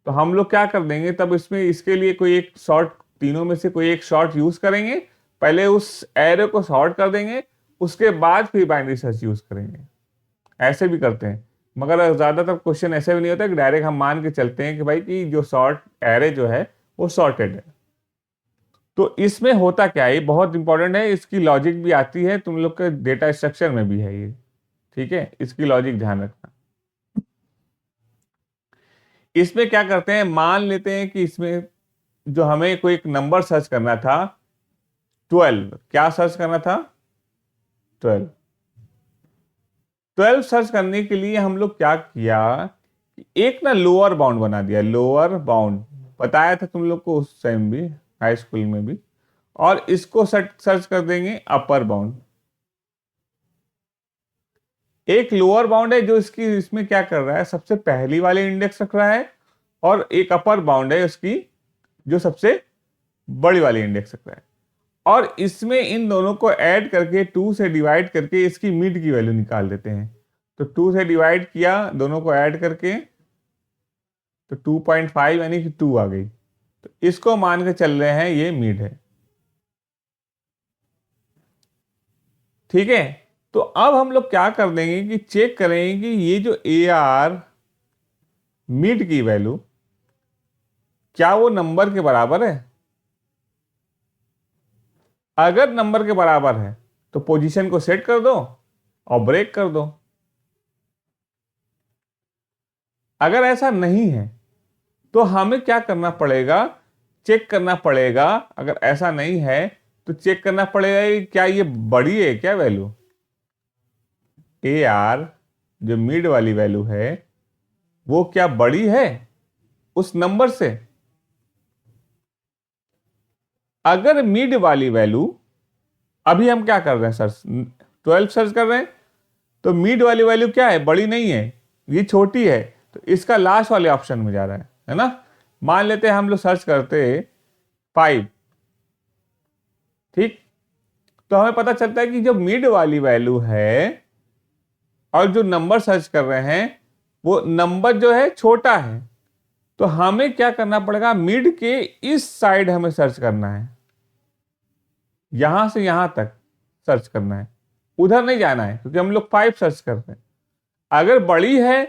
तो हम लोग क्या कर देंगे तब, इसमें इसके लिए कोई एक सॉर्ट, तीनों में से कोई एक सॉर्ट यूज करेंगे। पहले उस एरे को सॉर्ट कर देंगे, उसके बाद फिर बाइनरी सर्च यूज करेंगे। ऐसे भी करते हैं, मगर ज्यादातर क्वेश्चन ऐसे भी नहीं होता कि डायरेक्ट हम मान के चलते हैं कि भाई कि जो सॉर्ट एरे जो है वो सॉर्टेड है। तो इसमें होता क्या है, ये बहुत इंपॉर्टेंट है, इसकी लॉजिक भी आती है, तुम लोग के डेटा स्ट्रक्चर में भी है ये। ठीक है, इसकी लॉजिक ध्यान रखना। इसमें क्या करते हैं, मान लेते हैं कि इसमें जो हमें कोई एक नंबर सर्च करना था 12, क्या सर्च करना था, 12 सर्च करने के लिए हम लोग क्या किया, एक ना लोअर बाउंड बना दिया। लोअर बाउंड बताया था तुम लोग को उस टाइम भी, हाई स्कूल में भी। और इसको सर्च कर देंगे अपर बाउंड। एक लोअर बाउंड है जो इसकी, इसमें क्या कर रहा है, सबसे पहली वाली इंडेक्स रख रहा है, और एक अपर बाउंड है उसकी जो सबसे बड़ी वाली इंडेक्स रख रहा है। और इसमें इन दोनों को ऐड करके 2 से डिवाइड करके इसकी मिड की वैल्यू निकाल देते हैं। तो 2 से डिवाइड किया दोनों को ऐड करके, तो 2.5 यानी कि 2 आ गई। तो इसको मान के चल रहे हैं ये मिड है। ठीक है, तो अब हम लोग क्या कर देंगे कि चेक करेंगे कि ये जो AR मिड की वैल्यू क्या वो नंबर के बराबर है। अगर नंबर के बराबर है तो पोजीशन को सेट कर दो और ब्रेक कर दो। अगर ऐसा नहीं है तो हमें क्या करना पड़ेगा, चेक करना पड़ेगा। अगर ऐसा नहीं है तो चेक करना पड़ेगा कि क्या ये बड़ी है क्या वैल्यू, AR जो मिड वाली वैल्यू है वो क्या बड़ी है उस नंबर से। अगर मिड वाली वैल्यू, अभी हम क्या कर रहे हैं सर्च, 12 सर्च कर रहे हैं, तो मिड वाली वैल्यू क्या है, बड़ी नहीं है, ये छोटी है, तो इसका लास्ट वाले ऑप्शन में जा रहा है ना। मान लेते हैं हम लोग सर्च करते 5। ठीक, तो हमें पता चलता है कि जो मिड वाली वैल्यू है और जो नंबर सर्च कर रहे हैं वो नंबर जो है छोटा है, तो हमें क्या करना पड़ेगा, मिड के इस साइड हमें सर्च करना है, यहां से यहां तक सर्च करना है, उधर नहीं जाना है क्योंकि हम लोग 5 सर्च करते हैं। अगर बड़ी है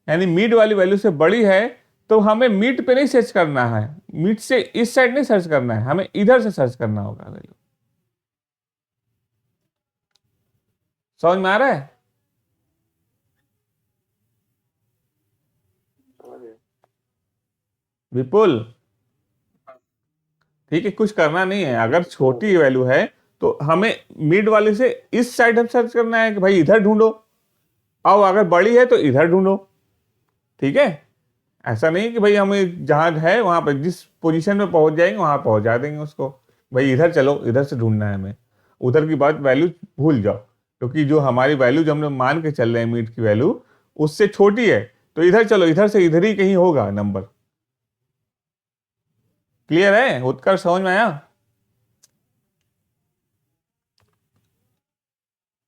यानी मिड वाली वैल्यू से बड़ी है तो हमें मिड पे नहीं सर्च करना है, मिड से इस साइड नहीं सर्च करना है, हमें इधर से सर्च करना होगा वैल्यू। समझ में आ रहा है? समझ गए? विपुल, ठीक है, कुछ करना नहीं है। अगर छोटी वैल्यू है तो हमें मिड वाले से इस साइड हम सर्च करना है कि भाई इधर ढूंढो, और अगर बड़ी है तो इधर ढूंढो। ठीक है, ऐसा नहीं कि भाई हमें जहां है वहां पर जिस पोजीशन पे पहुंच जाएंगे वहां पहुंचा देंगे उसको, भाई इधर चलो, इधर से ढूंढना है हमें, उधर की बात वैल्यू भूल जाओ, क्योंकि जो हमारी वैल्यू जो हमने मान के चल रहे हैं मिड की वैल्यू उससे छोटी है, तो इधर चलो, इधर से इधर ही कहीं होगा नंबर। क्लियर है? उत्कर्ष समझ में आया?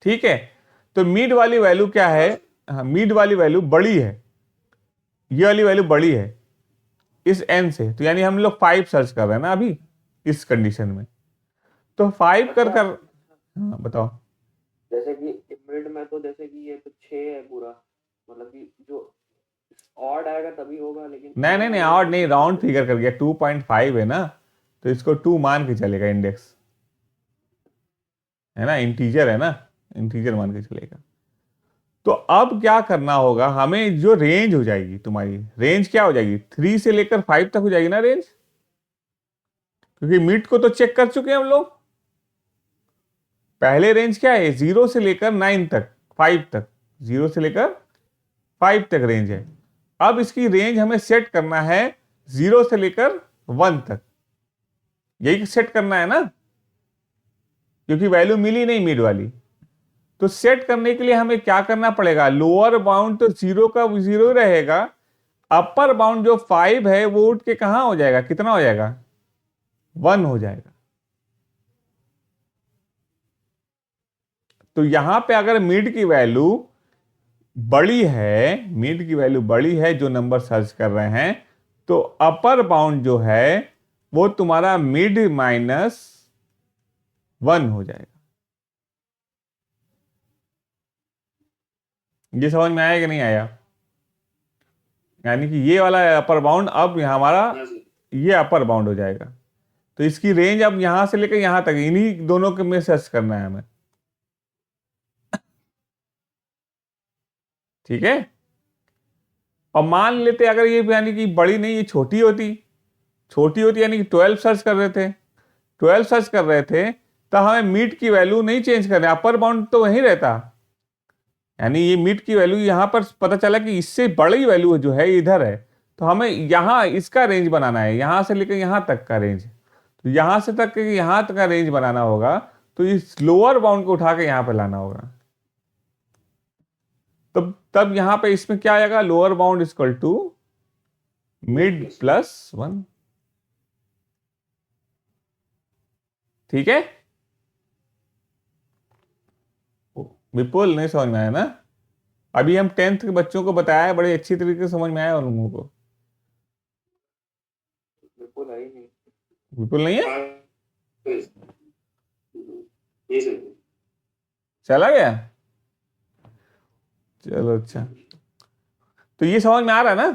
ठीक है, तो मिड वाली वैल्यू क्या है? हाँ, मिड वाली वैल्यू बड़ी है, ये वाली वैल्यू बड़ी है इस n से, तो यानी हम लोग 5 सर्च कर रहे हैं ना अभी इस कंडीशन में, तो 5 कर कर, हाँ बताओ। जैसे कि मिड में तो जैसे कि ये तो 6 है पूरा, मतलब कि जो ऑड आएगा तभी होगा, लेकिन नहीं नहीं नहीं, और नहीं, राउंड फिगर कर गया, 2.5 है ना, तो इसको 2 मान के चलेगा, इंडेक्स है ना, इंटीजर है ना, इंटीजर मान के चलेगा। तो अब क्या करना होगा, हमें जो रेंज हो जाएगी, तुम्हारी रेंज क्या हो जाएगी, 3 से लेकर 5 तक हो जाएगी ना रेंज, क्योंकि मिड को तो चेक कर चुके हैं हम लोग। पहले रेंज क्या है, 0 से लेकर 9 तक, 5 तक, 0 से लेकर 5 तक रेंज है। अब इसकी रेंज हमें सेट करना है 0 से लेकर 1 तक, यही सेट करना है ना, क्योंकि वैल्यू मिली नहीं मिड वाली। तो सेट करने के लिए हमें क्या करना पड़ेगा, लोअर बाउंड तो 0 का 0 रहेगा, अपर बाउंड जो 5 है वो उठ के कहां हो जाएगा, कितना हो जाएगा, 1 हो जाएगा। तो यहां पे अगर मिड की वैल्यू बड़ी है, मिड की वैल्यू बड़ी है जो नंबर सर्च कर रहे हैं, तो अपर बाउंड जो है वो तुम्हारा मिड -1 हो जाएगा। ये समझ में आया कि नहीं आया? यानी कि ये वाला अपर बाउंड अब हमारा हाँ सर। ये अपर बाउंड हो जाएगा, तो इसकी रेंज अब यहां से लेकर यहां तक इन्हीं दोनों के में सर्च करना है हमें। ठीक है, और मान लेते अगर ये यानी कि बड़ी नहीं, ये छोटी होती, छोटी होती यानी कि 12 सर्च कर रहे थे, 12 सर्च कर रहे थे, तो हमें मिड की वैल्यू नहीं चेंज करनी, अपर बाउंड तो वहीं रहता, यानी ये मिड की वैल्यू यहां पर पता चला कि इससे बड़ी वैल्यू जो है इधर है, तो हमें यहां इसका रेंज बनाना है, यहां से लेकर यहां तक का रेंज, तो यहां से तक यहां तक का रेंज बनाना होगा, तो इस लोअर बाउंड को उठा के यहां पर लाना होगा। तब यहां पे इसमें क्या आएगा, lower bound equal to mid +1। ठीक है, विपुल नहीं समझ में आया ना? अभी हम 10th के बच्चों को बताया है, बड़े अच्छी तरीके से समझ में आया उन लोगों को। बिल्कुल है ही नहीं। विपुल नहीं है, ये सर। चला गया, चलो अच्छा, तो ये समझ में आ रहा है ना?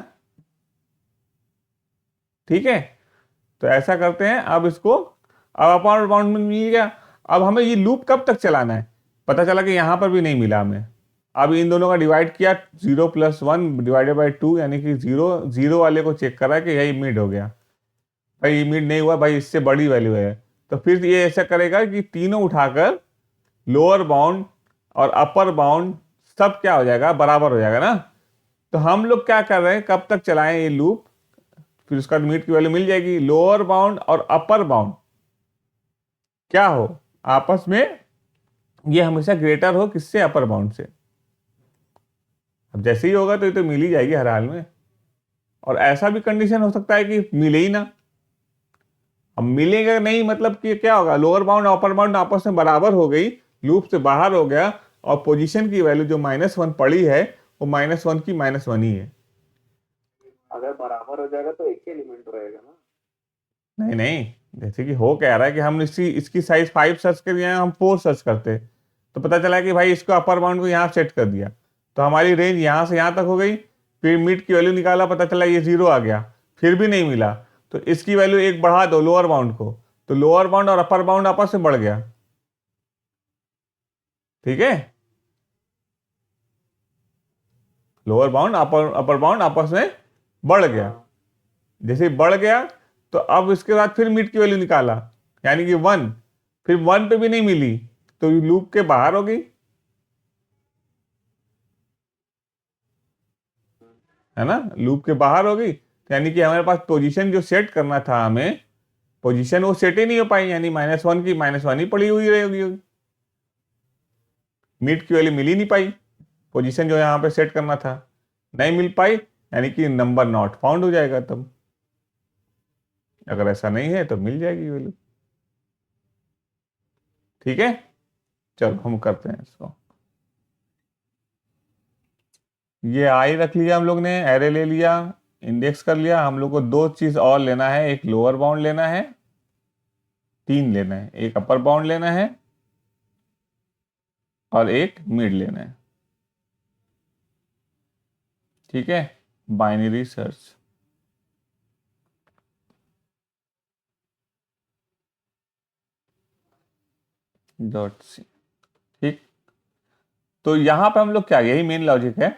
ठीक है, तो ऐसा करते हैं, अब इसको, अब अपर बाउंड में मिल गया, अब हमें ये लूप कब तक चलाना है, पता चला कि यहां पर भी नहीं मिला हमें, अब इन दोनों का डिवाइड किया, 0 + 1 डिवाइडेड बाई 2, यानी कि 0 वाले को चेक करा कि यही मिड हो गया, भाई मिड नहीं हुआ, भाई इससे बड़ी वैल्यू है, तो फिर ये ऐसा करेगा कि तीनों उठाकर लोअर बाउंड और अपर बाउंड सब क्या हो जाएगा, बराबर हो जाएगा ना। तो हम लोग क्या कर रहे हैं, कब तक चलाएं ये लूप, फिर उसका मिड की वैल्यू मिल जाएगी, लोअर बाउंड और अपर बाउंड क्या हो आपस में, ये हमेशा ग्रेटर हो किससे, अपर बाउंड से। अब जैसे ही होगा तो ये तो मिल ही जाएगी हर हाल में, और ऐसा भी कंडीशन हो सकता है कि मिले ही ना, अब मिलेगा नहीं मतलब कि क्या होगा, लोअर बाउंड अपर बाउंड आपस में बराबर हो गई, लूप से बाहर हो गया, और पोजीशन की वैल्यू जो -1 पड़ी है वो -1 की -1 ही है। अगर बराबर हो जाएगा तो एक ही एलिमेंट रहेगा ना। नहीं नहीं, जैसे कि हो कह रहा है कि हम इसकी साइज 5 सर्च कर दिया, हम 4 सर्च करते, तो पता चला कि भाई इसको अपर बाउंड को यहाँ सेट कर दिया, तो हमारी रेंज यहाँ से यहाँ तक हो गई। फिर मिड की वैल्यू निकाला, पता चला ये 0 आ गया, फिर भी नहीं मिला, तो इसकी वैल्यू एक बढ़ा दो लोअर बाउंड को, तो लोअर बाउंड और अपर बाउंड आपस में बढ़ गया। ठीक है, लोअर बाउंड अपर बाउंड आपस में बढ़ गया। हाँ, जैसे ही बढ़ गया तो अब इसके बाद फिर मिड की वैल्यू निकाला, यानी कि 1, फिर 1 पे भी नहीं मिली तो लूप के बाहर हो गई, है ना, लूप के बाहर हो गई, तो यानी कि हमारे पास पोजीशन जो सेट करना था हमें, पोजीशन वो सेट ही नहीं हो पाई, यानी -1 की -1 ही पड़ी हुई रहेगी, मिड की वैल्यू मिल ही नहीं पाई, पोजीशन जो यहाँ पे सेट करना था नहीं मिल पाई, यानी कि नंबर नॉट फाउंड हो जाएगा। तब अगर ऐसा नहीं है तो मिल जाएगी वैल्यू। ठीक है, चलो हम करते हैं इसको। ये आई रख लिया हम लोग ने, एरे ले लिया, इंडेक्स कर लिया। हम लोग को दो चीज और लेना है, एक लोअर बाउंड लेना है, 3 लेना है, एक अपर बाउंड लेना है और एक मिड लेना है। ठीक है, बाइनरी सर्च। .c। ठीक, तो यहां पे हम लोग क्या, यही मेन लॉजिक है।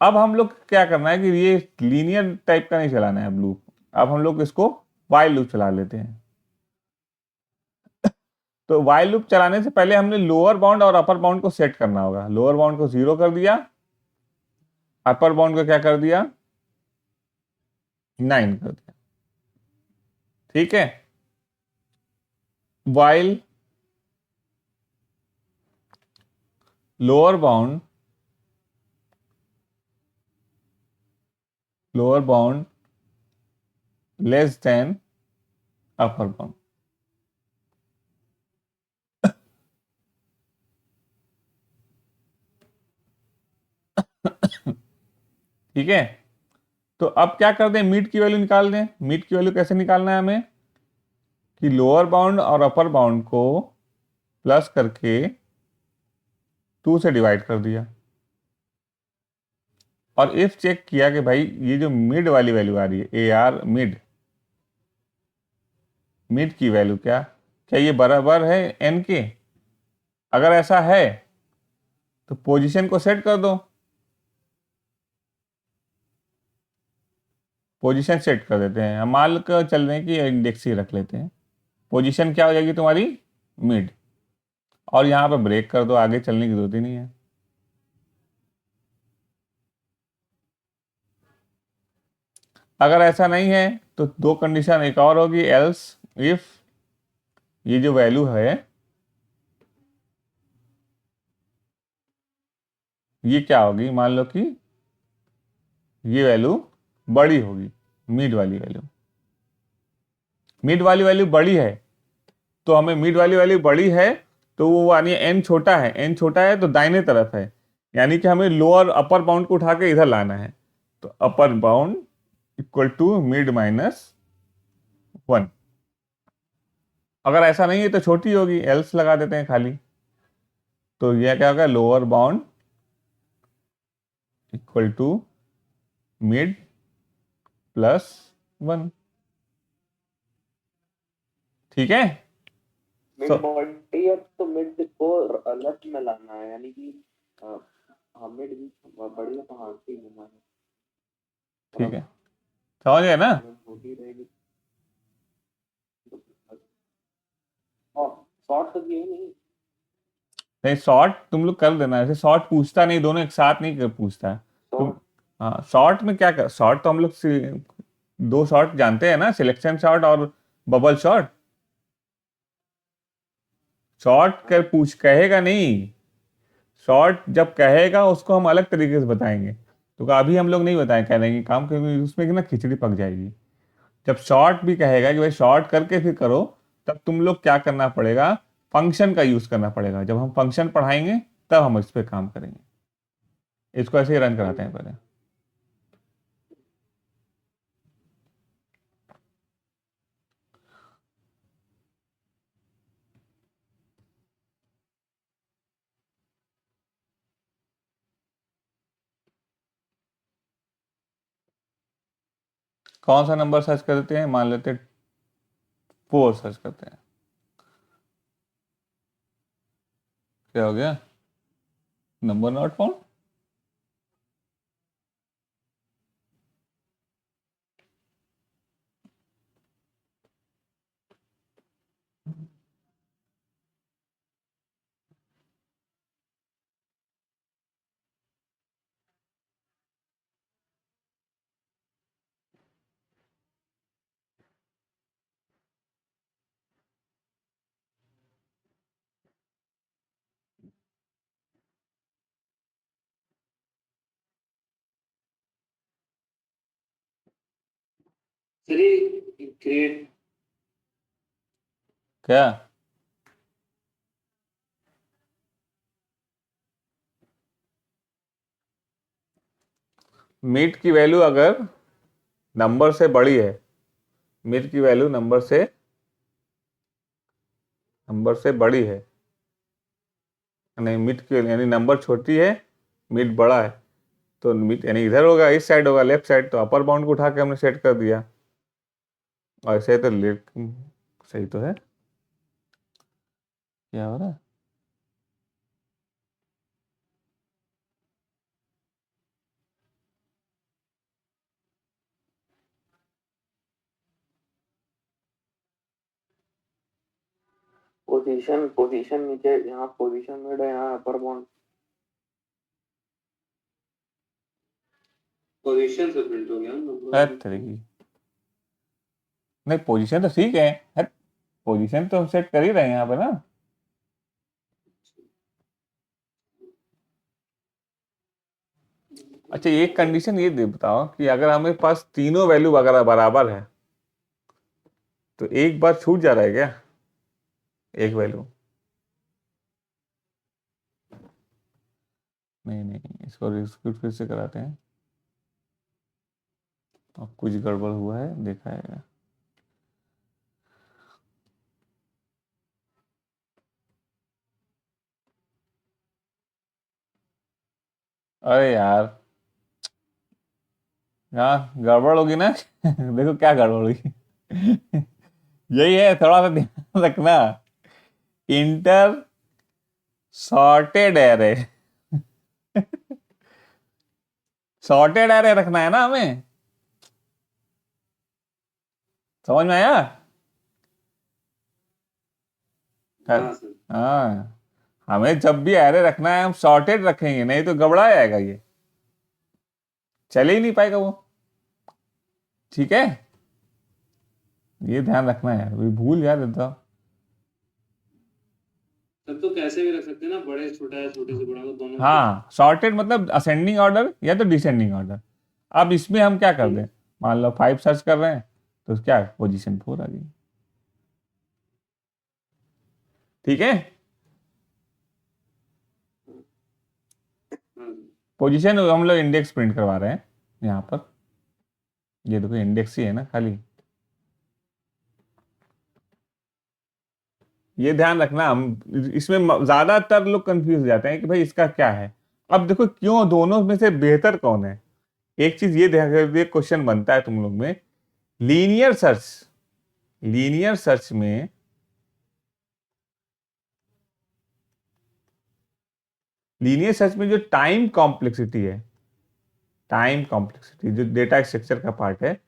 अब हम लोग क्या करना है कि ये लीनियर टाइप का नहीं चलाना है अब लूप, अब हम लोग इसको वाइल लूप चला लेते हैं। तो वाइल लूप चलाने से पहले हमने लोअर बाउंड और अपर बाउंड को सेट करना होगा। लोअर बाउंड को 0 कर दिया, अपर बाउंड को क्या कर दिया, 9 कर दिया। ठीक है, while lower bound less than upper bound. ठीक है, तो अब क्या कर दें, मिड की वैल्यू निकाल दें। मिड की वैल्यू कैसे निकालना है हमें, कि लोअर बाउंड और अपर बाउंड को प्लस करके 2 से डिवाइड कर दिया, और इफ चेक किया कि भाई ये जो मिड वाली वैल्यू आ रही है, ए आर मिड, मिड की वैल्यू क्या ये बराबर है एन के। अगर ऐसा है तो पोजीशन को सेट कर दो, पोजीशन सेट कर देते हैं। हम मान कर चल रहे हैं कि इंडेक्स ही रख लेते हैं। पोजीशन क्या हो जाएगी तुम्हारी, मिड, और यहां पे ब्रेक कर दो, आगे चलने की जरूरत ही नहीं है। अगर ऐसा नहीं है तो दो कंडीशन एक और होगी, एल्स इफ ये जो वैल्यू है ये क्या होगी, मान लो कि ये वैल्यू बड़ी होगी, मिड वाली वैल्यू, मिड वाली वैल्यू बड़ी है, तो हमें मिड वाली वैल्यू बड़ी है तो वो यानी एन छोटा है, एन छोटा है तो दाहिने तरफ है, यानी कि हमें लोअर अपर बाउंड को उठा के इधर लाना है, तो upper bound equal to mid -1। अगर ऐसा नहीं है तो छोटी होगी, एल्स लगा देते हैं खाली, तो यह क्या होगा, lower bound equal to mid +1। ठीक है, मिड बॉडी है तो मिड को लेफ्ट में लाना है, यानी कि हाँ मिड भी बड़ी है तो हाँ ठीक है, ठीक है, समझ गए ना। छोटी रहेगी। शॉर्ट तो ये नहीं, नहीं शॉर्ट तुम लोग कर देना, ऐसे शॉर्ट पूछता नहीं, दोनों एक साथ नहीं कर पूछता है तुम। हाँ, शॉर्ट में क्या कर, शॉर्ट तो हम लोग दो शॉर्ट जानते हैं ना, सिलेक्शन शॉर्ट और बबल शॉर्ट। शॉर्ट कर पूछ कहेगा नहीं, शॉर्ट जब कहेगा उसको हम अलग तरीके से बताएंगे, तो अभी हम लोग नहीं बताएं, कह देंगे काम, क्योंकि उसमें कि ना खिचड़ी पक जाएगी। जब शॉर्ट भी कहेगा कि भाई शॉर्ट करके फिर करो, तब तुम लोग क्या करना पड़ेगा, फंक्शन का यूज करना पड़ेगा। जब हम फंक्शन पढ़ाएंगे तब हम इस पे काम करेंगे। इसको ऐसे ही रन कराते हैं पहले। कौन सा नंबर सर्च करते हैं, मान लेते 4 सर्च करते हैं। क्या हो गया, नंबर नॉट फाउंड। चलिए क्रिएट क्या मीट की वैल्यू अगर नंबर से बड़ी है, मीट की वैल्यू नंबर से बड़ी है, नहीं मीट की यानी नंबर छोटी है, मीट बड़ा है, तो मीट यानी इधर होगा, इस साइड होगा, लेफ्ट साइड, तो अपर बाउंड को उठा के हमने सेट कर दिया। और ऐसे तो सही तो है। क्या हो रहा है, पोजीशन नीचे, यहाँ पोजीशन मिड है, यहाँ अपर बाउंड। पोजीशन से प्रिंट हो गया तरीकी नहीं, पोजीशन तो ठीक है, पोजीशन तो हम सेट कर ही रहे हैं यहाँ पे ना। अच्छा एक कंडीशन ये दे बताओ कि अगर हमें पास तीनों वैल्यू वगैरह बराबर है तो एक बार छूट जा रहा है क्या, एक वैल्यू? नहीं नहीं, इसको रिस्क्यूट फिर से कराते हैं। अब कुछ गड़बड़ हुआ है, देखा है। अरे यार, हाँ गड़बड़ होगी ना देखो क्या गड़बड़ होगी यही है, थोड़ा सा ध्यान रखना। Inter sorted array sorted array रखना है ना हमें, समझ में आया? हाँ सर। हाँ, हमें जब भी एरे रखना है हम सॉर्टेड रखेंगे, नहीं तो गबड़ा जाएगा, ये चले ही नहीं पाएगा वो। ठीक है, ये ध्यान रखना है, अभी भूल जा देता। तब तो कैसे भी रख सकते हैं ना, बड़े छोटा है, छोटे से बड़ा को दोनों। हाँ सॉर्टेड मतलब असेंडिंग ऑर्डर या तो डिसेंडिंग ऑर्डर। अब इसमें हम क्या कर दें, मान लो 5 सर्च कर रहे हैं तो क्या पोजीशन 4 आ गई। ठीक है, हाँ। पोजीशन हम लोग इंडेक्स प्रिंट करवा रहे हैं यहाँ पर, ये देखो इंडेक्स ही है ना खाली। ये ध्यान रखना, हम इसमें ज्यादातर लोग कंफ्यूज हो जाते हैं कि भाई इसका क्या है। अब देखो क्यों, दोनों में से बेहतर कौन है, एक चीज ये ध्यान, क्वेश्चन बनता है तुम लोग में, लीनियर सर्च, लीनियर सर्च में लीनियर सर्च में जो टाइम कॉम्प्लेक्सिटी है, टाइम कॉम्प्लेक्सिटी जो डेटा स्ट्रक्चर का पार्ट है,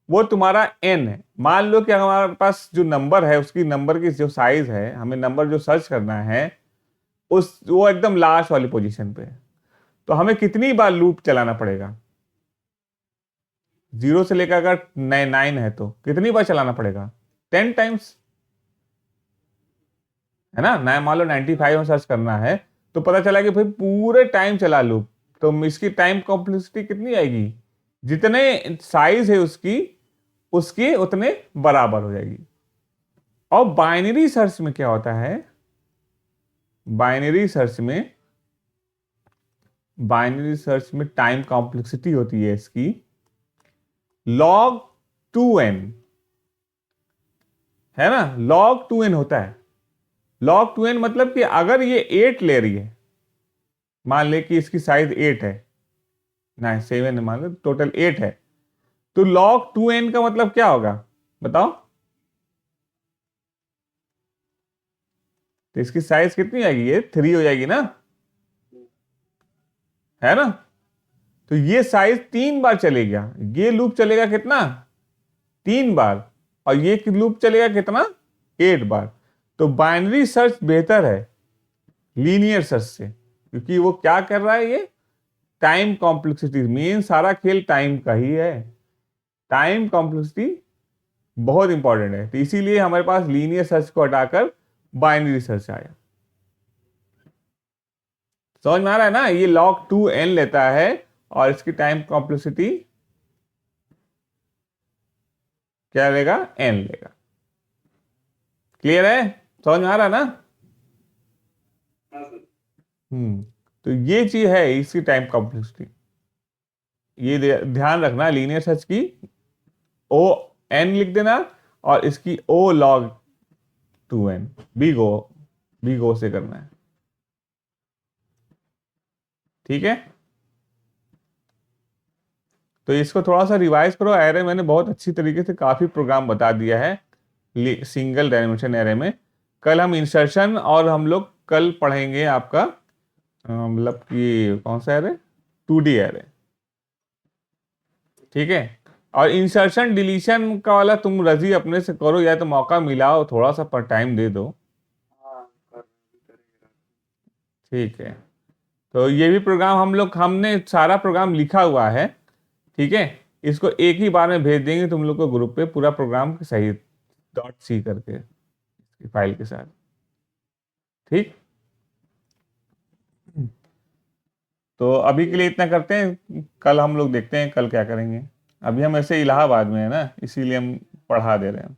वो तुम्हारा n है। मान लो कि हमारे पास जो नंबर है उसकी नंबर की जो साइज है, हमें नंबर जो सर्च करना है उस वो एकदम लास्ट वाली पोजीशन पे है, तो हमें कितनी बार लूप चलाना पड़ेगा? 0 से लेकर अगर 9 है तो कितनी बार चलाना पड़ेगा? 10 टाइम्स, है ना। मान लो 95 में सर्च करना है तो पता चला कि भाई पूरे टाइम चला लूप, तो इसकी टाइम कॉम्प्लेक्सिटी कितनी आएगी, जितने साइज है उसकी उसके उतने बराबर हो जाएगी। और बाइनरी सर्च में क्या होता है, बाइनरी सर्च में टाइम कॉम्प्लेक्सिटी होती है इसकी log 2n, है ना, log 2n होता है। log 2n मतलब कि अगर ये 8 ले रही है, मान ले कि इसकी साइज 8 है, नहीं 7 है, मान लो टोटल 8 है, तो log 2n का मतलब क्या होगा बताओ? तो इसकी साइज कितनी आएगी, ये 3 हो जाएगी ना, है ना। तो ये साइज 3 बार चलेगा, ये लूप चलेगा कितना, 3 बार, और ये लूप चलेगा कितना, 8 बार। तो बाइनरी सर्च बेहतर है लीनियर सर्च से, क्योंकि वो क्या कर रहा है, ये टाइम कॉम्प्लेक्सिटी, मेन सारा खेल टाइम का ही है, टाइम कॉम्प्लेक्सिटी बहुत इंपॉर्टेंट है। तो इसीलिए हमारे पास लीनियर सर्च को हटाकर बाइनरी सर्च आया। समझ में आ रहा है ना, ये log 2n लेता है और इसकी टाइम कॉम्प्लेक्सिटी क्या लेगा, n लेगा। क्लियर है, समझ में आ रहा है ना? हाँ सर। तो ये चीज है इसकी टाइम कॉम्प्लेक्सिटी, ये ध्यान रखना, लीनियर सर्च की o n लिख देना और इसकी o log 2n, बिग ओ से करना है, ठीक है। तो इसको थोड़ा सा रिवाइज करो। एरे मैंने बहुत अच्छी तरीके से काफी प्रोग्राम बता दिया है सिंगल डायमेंशन एरे में। कल हम इंसर्शन और हम लोग कल पढ़ेंगे आपका मतलब कि कौन सा एरे, 2D एरे, ठीक है। और इंसर्शन डिलीशन का वाला तुम रजी अपने से करो, या तो मौका मिलाओ, थोड़ा सा पर टाइम दे दो, हाँ करेंगे। ठीक है। तो ये भी प्रोग्राम हमने सारा प्रोग्राम लिखा हुआ है, ठीक है। इसको एक ही बार में भेज देंगे तुम लोग को ग्रुप पे, पूरा प्रोग्राम सही .c करके इसकी फाइल के साथ, ठीक। तो अभी के लिए इतना करते हैं, कल हम लोग देखते हैं कल क्या करेंगे। अभी हम ऐसे इलाहाबाद में है ना, इसीलिए हम पढ़ा दे रहे हैं।